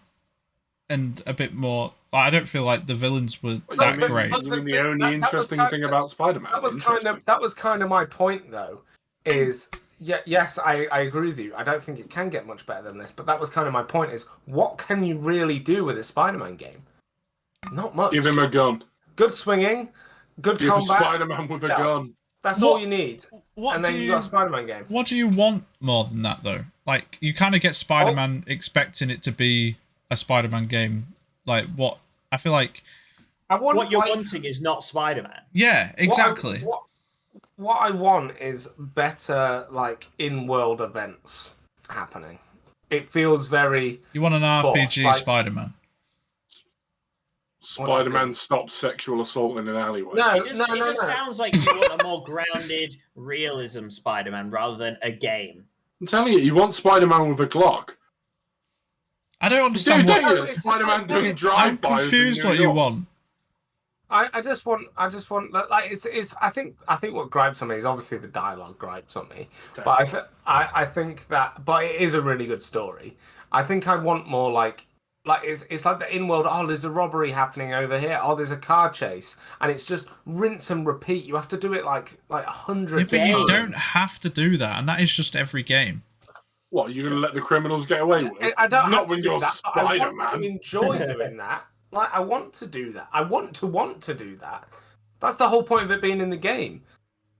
and a bit more. I don't feel like the villains were that great. You mean the only interesting thing about Spider-Man? That was kind of my point, though. Is yes, I agree with you. I don't think it can get much better than this, but that was kind of my point. Is what can you really do with a Spider-Man game? Not much. Give him a gun. Good swinging, good Give combat. Spider-Man with a gun. That's all you need. And then you got a Spider-Man game. What do you want more than that, though? Like, you kind of get Spider-Man expecting it to be a Spider-Man game. Like, what? I feel like... what you're wanting is not Spider-Man. Yeah, exactly. What I want is better, like, in-world events happening. It feels very... You want an RPG like, Spider-Man? Spider-Man stops sexual assault in an alleyway. It just sounds like you want a more grounded realism Spider-Man rather than a game. I'm telling you want Spider-Man with a Glock. I don't understand what... Spider-Man doing drive-bys. I'm confused what you want. I just want like it's I think what gripes on me is obviously the dialogue gripes on me, but I think that it is a really good story. I think I want more like it's like the in-world. Oh, there's a robbery happening over here. Oh, there's a car chase, and it's just rinse and repeat. You have to do it like 100 times. But you don't have to do that, and that is just every game. What, you're going to let the criminals get away with? I don't Not have to when do you're that. Spider-Man. I want to enjoy doing that. Like, I want to do that. I want to do that. That's the whole point of it being in the game.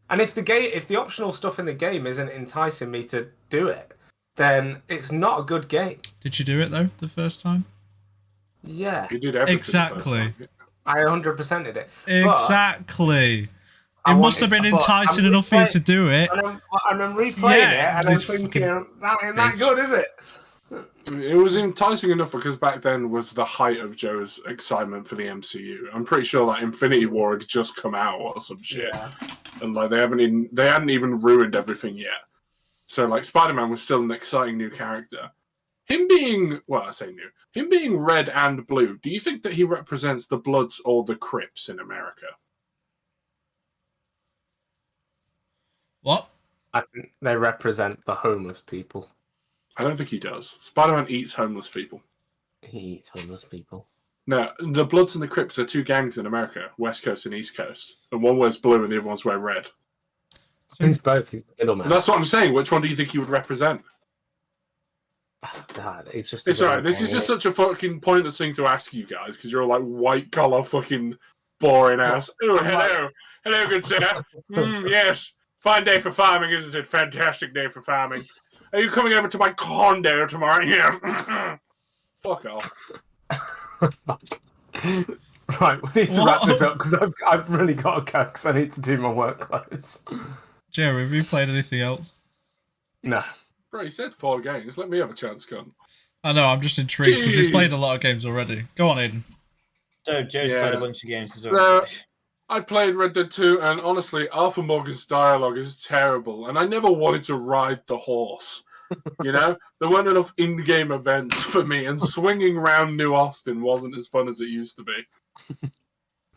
And if the optional stuff in the game isn't enticing me to do it, then it's not a good game. Did you do it though the first time? Yeah. You did everything. Exactly. I 100%ed it. Exactly. It must have been enticing enough for you to do it. And I'm replaying it, and I'm thinking, that ain't that good, is it? It was enticing enough because back then was the height of Joe's excitement for the MCU. I'm pretty sure that Infinity War had just come out or some shit, and like they hadn't even ruined everything yet. So like Spider-Man was still an exciting new character. Him being red and blue. Do you think that he represents the Bloods or the Crips in America? What? I think they represent the homeless people. I don't think he does. Spider-Man eats homeless people. He eats homeless people. No, the Bloods and the Crips are two gangs in America, West Coast and East Coast. And one wears blue and the other one's wear red. He's both. He's the middleman. That's what I'm saying. Which one do you think he would represent? Oh, God, it's alright. This is just such a fucking pointless thing to ask you guys because you're all like white collar fucking boring ass. Oh, hello, good sir. Yes, fine day for farming, isn't it? Fantastic day for farming. Are you coming over to my condo tomorrow? Yeah. Fuck off. Right, we need to wrap this up because I've really got to go because I need to do my work clothes. Jerry, have you played anything else? No. Bro, he said 4 games. Let me have a chance, cunt. I know, I'm just intrigued because he's played a lot of games already. Go on, Aidan. So Joe's played a bunch of games as well. I played Red Dead 2, and honestly, Arthur Morgan's dialogue is terrible, and I never wanted to ride the horse. You know? There weren't enough in-game events for me, and swinging around New Austin wasn't as fun as it used to be.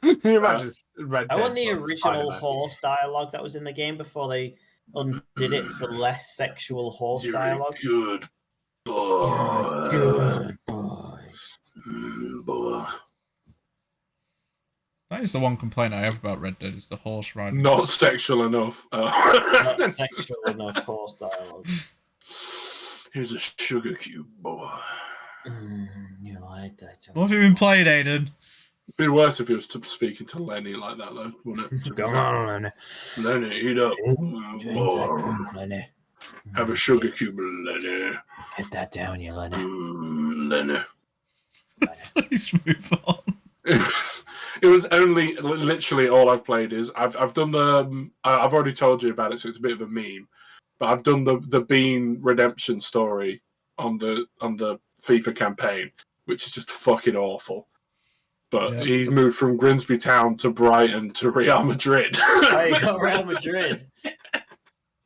Can you imagine Red Dead? I want the original horse dialogue that was in the game before they undid it for less sexual horse dialogue. Good boy. Good boy. That is the one complaint I have about Red Dead, is the horse riding. Not sexual enough. Not sexual enough horse dialogue. Here's a sugar cube, boy. You like that? What have you been playing, Aidan? It'd be worse if he was speaking to Lenny like that, though, wouldn't it? Come on, Lenny. Lenny, eat up. Lenny. Have a sugar cube, Lenny. Get that down, you Lenny. Lenny. Please move on. It was only literally all I've played is I've done the I've already told you about it, so it's a bit of a meme. But I've done the Bean redemption story on the FIFA campaign, which is just fucking awful. But he's moved from Grimsby Town to Brighton to Real Madrid. Oh, you got Real Madrid.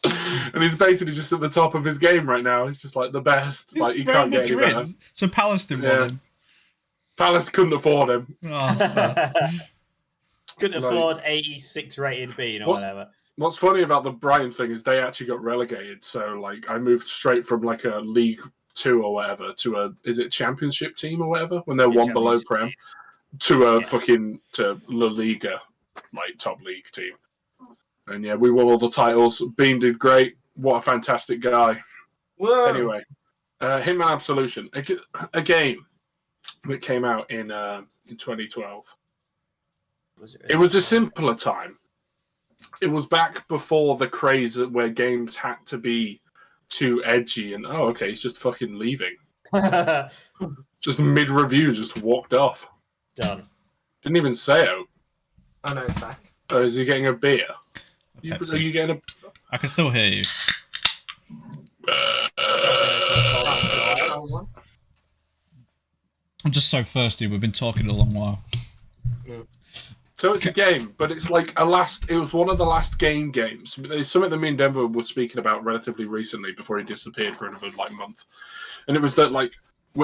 And he's basically just at the top of his game right now. He's just like the best. He's like he Real can't get any Madrid. better. So Palace didn't want him. Palace couldn't afford him. Oh, Couldn't afford 86 rated Bean or whatever. What's funny about the Brighton thing is they actually got relegated. So like I moved straight from like a League Two or whatever to is it Championship team or whatever when they're one below Prem to fucking to La Liga, like top league team. And yeah, we won all the titles. Bean did great. What a fantastic guy. Whoa. Anyway, Hitman Absolution, a game that came out in 2012. It was a simpler time. It was back before the craze where games had to be too edgy and he's just fucking leaving. Just mid-review, just walked off. Done. Didn't even say it. I know it's back. Oh, is he getting a beer? Are you getting a... I can still hear you. I'm just so thirsty. We've been talking a long while. So it's a game, but it's like it was one of the last games. It's something that me and Denver were speaking about relatively recently before he disappeared for another month. And it was that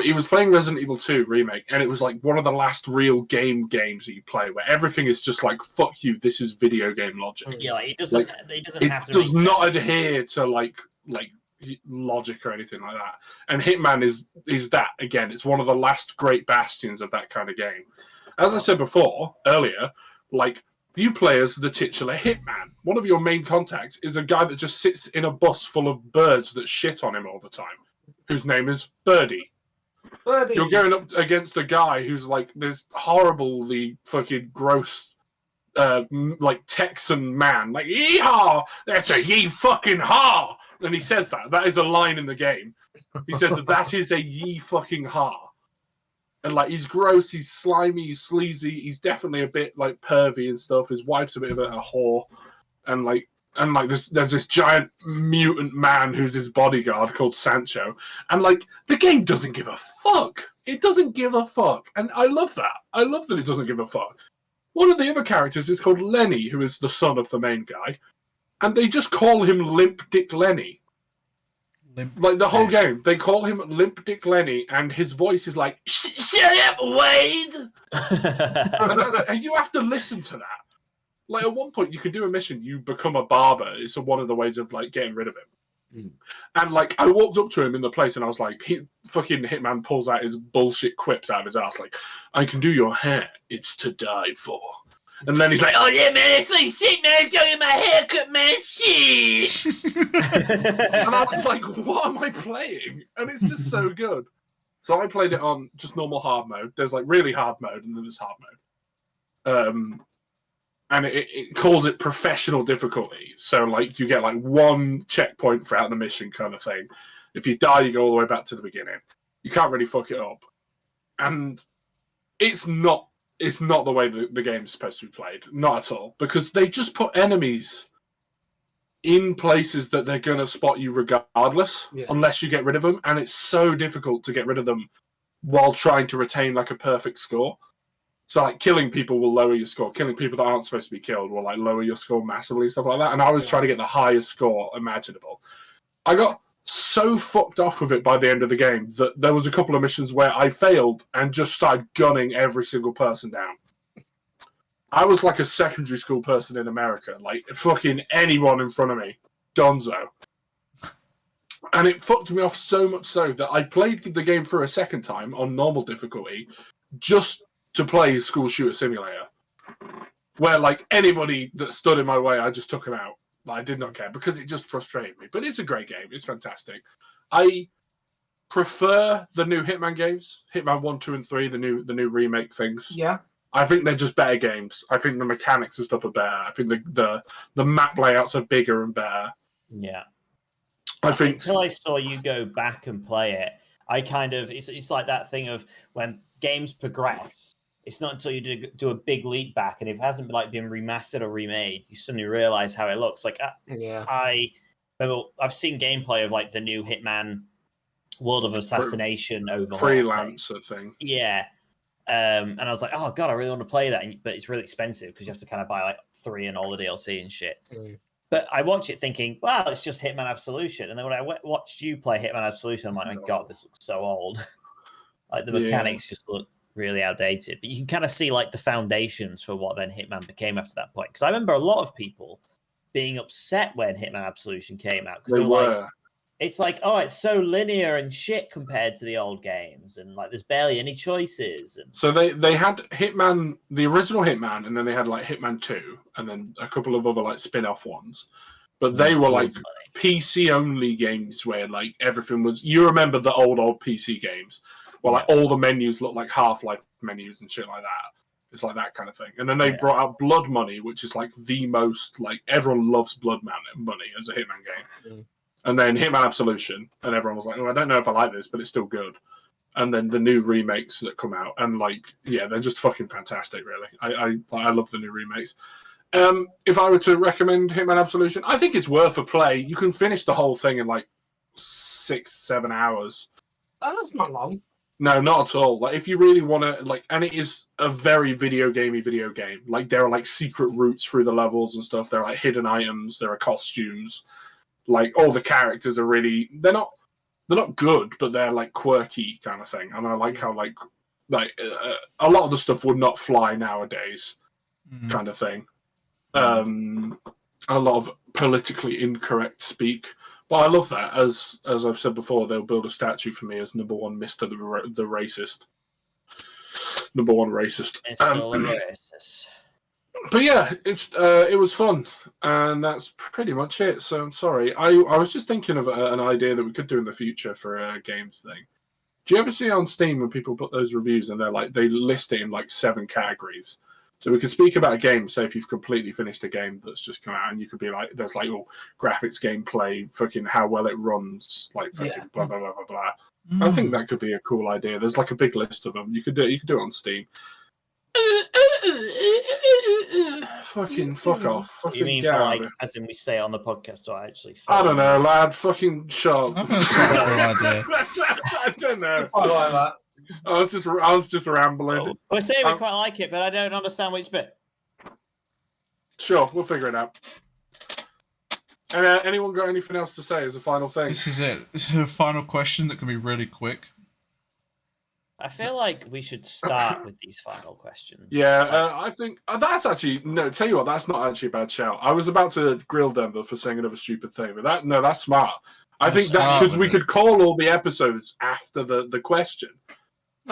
he was playing Resident Evil 2 Remake, and it was like one of the last real games that you play where everything is just like, fuck you, this is video game logic. Yeah, like, it doesn't have to. It does not adhere to like logic or anything like that. And Hitman is that again. It's one of the last great bastions of that kind of game. As I said earlier, like you play as the titular Hitman. One of your main contacts is a guy that just sits in a bus full of birds that shit on him all the time, whose name is Birdie. You're going up against a guy who's like this horribly fucking gross, like Texan man, like "Yeehaw! That's a ye fucking ha!" And he says that. That is a line in the game. He says that is a ye fucking ha. And like he's gross, he's slimy, he's sleazy, he's definitely a bit like pervy and stuff. His wife's a bit of a whore, and there's this giant mutant man who's his bodyguard called Sancho, and like the game doesn't give a fuck. It doesn't give a fuck, and I love that. I love that it doesn't give a fuck. One of the other characters is called Lenny, who is the son of the main guy, and they just call him Limp Dick Lenny. Like the whole game, they call him Limp Dick Lenny, and his voice is like, "Shut up, Wade!" And you have to listen to that. Like at one point, you can do a mission, you become a barber. It's one of the ways of like getting rid of him. And like, I walked up to him in the place, and I was like, fucking Hitman pulls out his bullshit quips out of his ass, like, "I can do your hair. It's to die for." And then he's like, "Oh yeah, man, it's like sick, man. It's going in my haircut, man. Shit." And I was like, "What am I playing?" And it's just so good. So I played it on just normal hard mode. There's like really hard mode, and then there's hard mode. And it calls it professional difficulty. So like you get like one checkpoint throughout the mission kind of thing. If you die, you go all the way back to the beginning. You can't really fuck it up. And it's not the way the game's supposed to be played. Not at all. Because they just put enemies in places that they're going to spot you regardless, unless you get rid of them. And it's so difficult to get rid of them while trying to retain like a perfect score. So like killing people will lower your score. Killing people that aren't supposed to be killed will like lower your score massively and stuff like that. And I was trying to get the highest score imaginable. I got so fucked off with it by the end of the game that there was a couple of missions where I failed and just started gunning every single person down. I was like a secondary school person in America, like fucking anyone in front of me, Donzo. And it fucked me off so much so that I played the game for a second time on normal difficulty just to play School Shooter Simulator, where like anybody that stood in my way, I just took them out. I did not care because it just frustrated me. But it's a great game. It's fantastic. I prefer the new Hitman games, Hitman 1, 2, and 3, the new remake things. Yeah. I think they're just better games. I think the mechanics and stuff are better. I think the map layouts are bigger and better. Yeah. I think until I saw you go back and play it, I kind of it's like that thing of when games progress. It's not until you do a big leap back, and if it hasn't been remastered or remade, you suddenly realize how it looks. Like I remember I've seen gameplay of like the new Hitman World of Assassination overhaul freelancer thing. Yeah. And I was like, oh god, I really want to play that, but it's really expensive because you have to kind of buy like 3 and all the DLC and shit. But I watched it thinking, wow, it's just Hitman Absolution. And then when I watched you play Hitman Absolution, I'm like, oh my god, this looks so old. Like the mechanics just look really outdated. But you can kind of see like the foundations for what then Hitman became after that point. Because I remember a lot of people being upset when Hitman Absolution came out because They they were were. like, it's like, oh, it's so linear and shit compared to the old games, and like there's barely any choices. And So they had Hitman, the original Hitman, and then they had like Hitman 2, and then a couple of other like spin-off ones. But they were like PC only games where like everything was. You remember the old PC games, where like all the menus look like Half-Life menus and shit like that. It's like that kind of thing. And then they brought out Blood Money, which is like the most like everyone loves Blood Money as a Hitman game. And then Hitman Absolution, and everyone was like, "Oh, I don't know if I like this, but it's still good." And then the new remakes that come out, and like, yeah, they're just fucking fantastic. Really, I love the new remakes. If I were to recommend Hitman Absolution, I think it's worth a play. You can finish the whole thing in like 6-7 hours. Oh, that's not long. No, not at all. Like, if you really want to, like, and it is a very video game. Like, there are like secret routes through the levels and stuff. There are like hidden items. There are costumes. Like, all the characters are really, they're not good, but they're like quirky kind of thing. And I like how like a lot of the stuff would not fly nowadays, kind of thing. A lot of politically incorrect speak. But I love that. As I've said before, they'll build a statue for me as number one Mr. the Racist. Number one racist. Mr. the Racist. But yeah, it was fun, and that's pretty much it. So I'm sorry. I was just thinking of an idea that we could do in the future for a games thing. Do you ever see on Steam when people put those reviews and they list it in like 7 categories? So we could speak about a game, say if you've completely finished a game that's just come out, and you could be like, there's like graphics, gameplay, fucking how well it runs, like fucking blah blah blah blah blah. I think that could be a cool idea. There's like a big list of them. You could do it on Steam. Fucking fuck off. Fucking you mean for like, as in we say on the podcast, or actually? I don't know, lad. Fucking shut up. That's quite a cool idea. I don't know. I like that. I was just rambling. We're saying we quite like it, but I don't understand which bit. Sure, we'll figure it out. And anyone got anything else to say as a final thing? This is it. This is a final question that can be really quick. I feel like we should start with these final questions. Yeah, I think that's actually tell you what, that's not actually a bad shout. I was about to grill Denver for saying another stupid thing, but that's smart. I think that because we could call all the episodes after the question,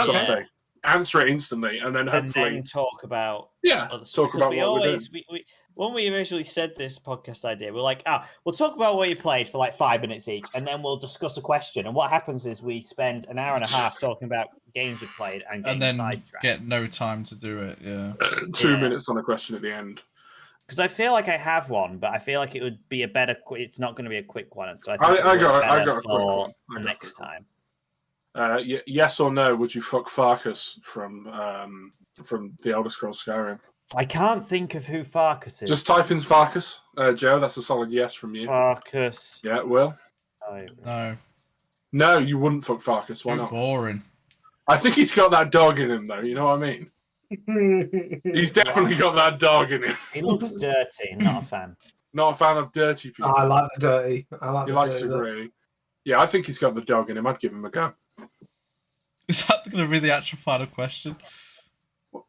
sort of thing. Answer it instantly, and then hopefully and then talk about other stuff. Talk about we what always we're doing. When we originally said this podcast idea, we're like, we'll talk about what you played for like 5 minutes each, and then we'll discuss a question. And what happens is we spend an hour and a half talking about games we've played and then sidetracked. Get no time to do it. Yeah, 2 minutes on a question at the end. Because I feel like I have one, but I feel like it would be a better. It's not going to be a quick one, so I got a quick one. For next time. Yes or no? Would you fuck Farkas from the Elder Scrolls Skyrim? I can't think of who Farkas is. Just type in Farkas, Joe. That's a solid yes from you. Farkas. Yeah, Will. No, you wouldn't fuck Farkas. Why not? Boring. I think he's got that dog in him, though. You know what I mean? He's definitely got that dog in him. He looks dirty. Not a fan. Not a fan of dirty people. I like the dirty. He likes it really. Yeah, I think he's got the dog in him. I'd give him a go. Is that going to be the actual final question?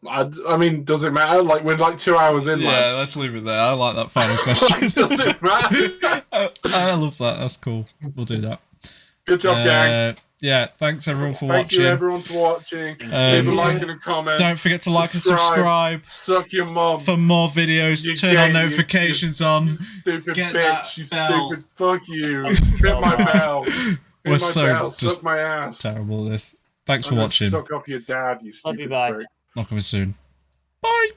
I mean, does it matter? Like, we're like 2 hours in. Yeah, let's leave it there. I like that final question. Does it matter? I love that. That's cool. We'll do that. Good job, gang. Yeah, thanks everyone for watching. Thank you everyone for watching. Leave a like and a comment. Don't forget to like and subscribe. Suck your mum. For more videos, turn our notifications on. You stupid Get bitch. You bell. stupid. Fuck you. Hit my bell. We're bell. Suck my ass. Terrible at this. Thanks for watching. Suck off your dad, you stupid Love you, bye. prick. Not coming soon. Bye.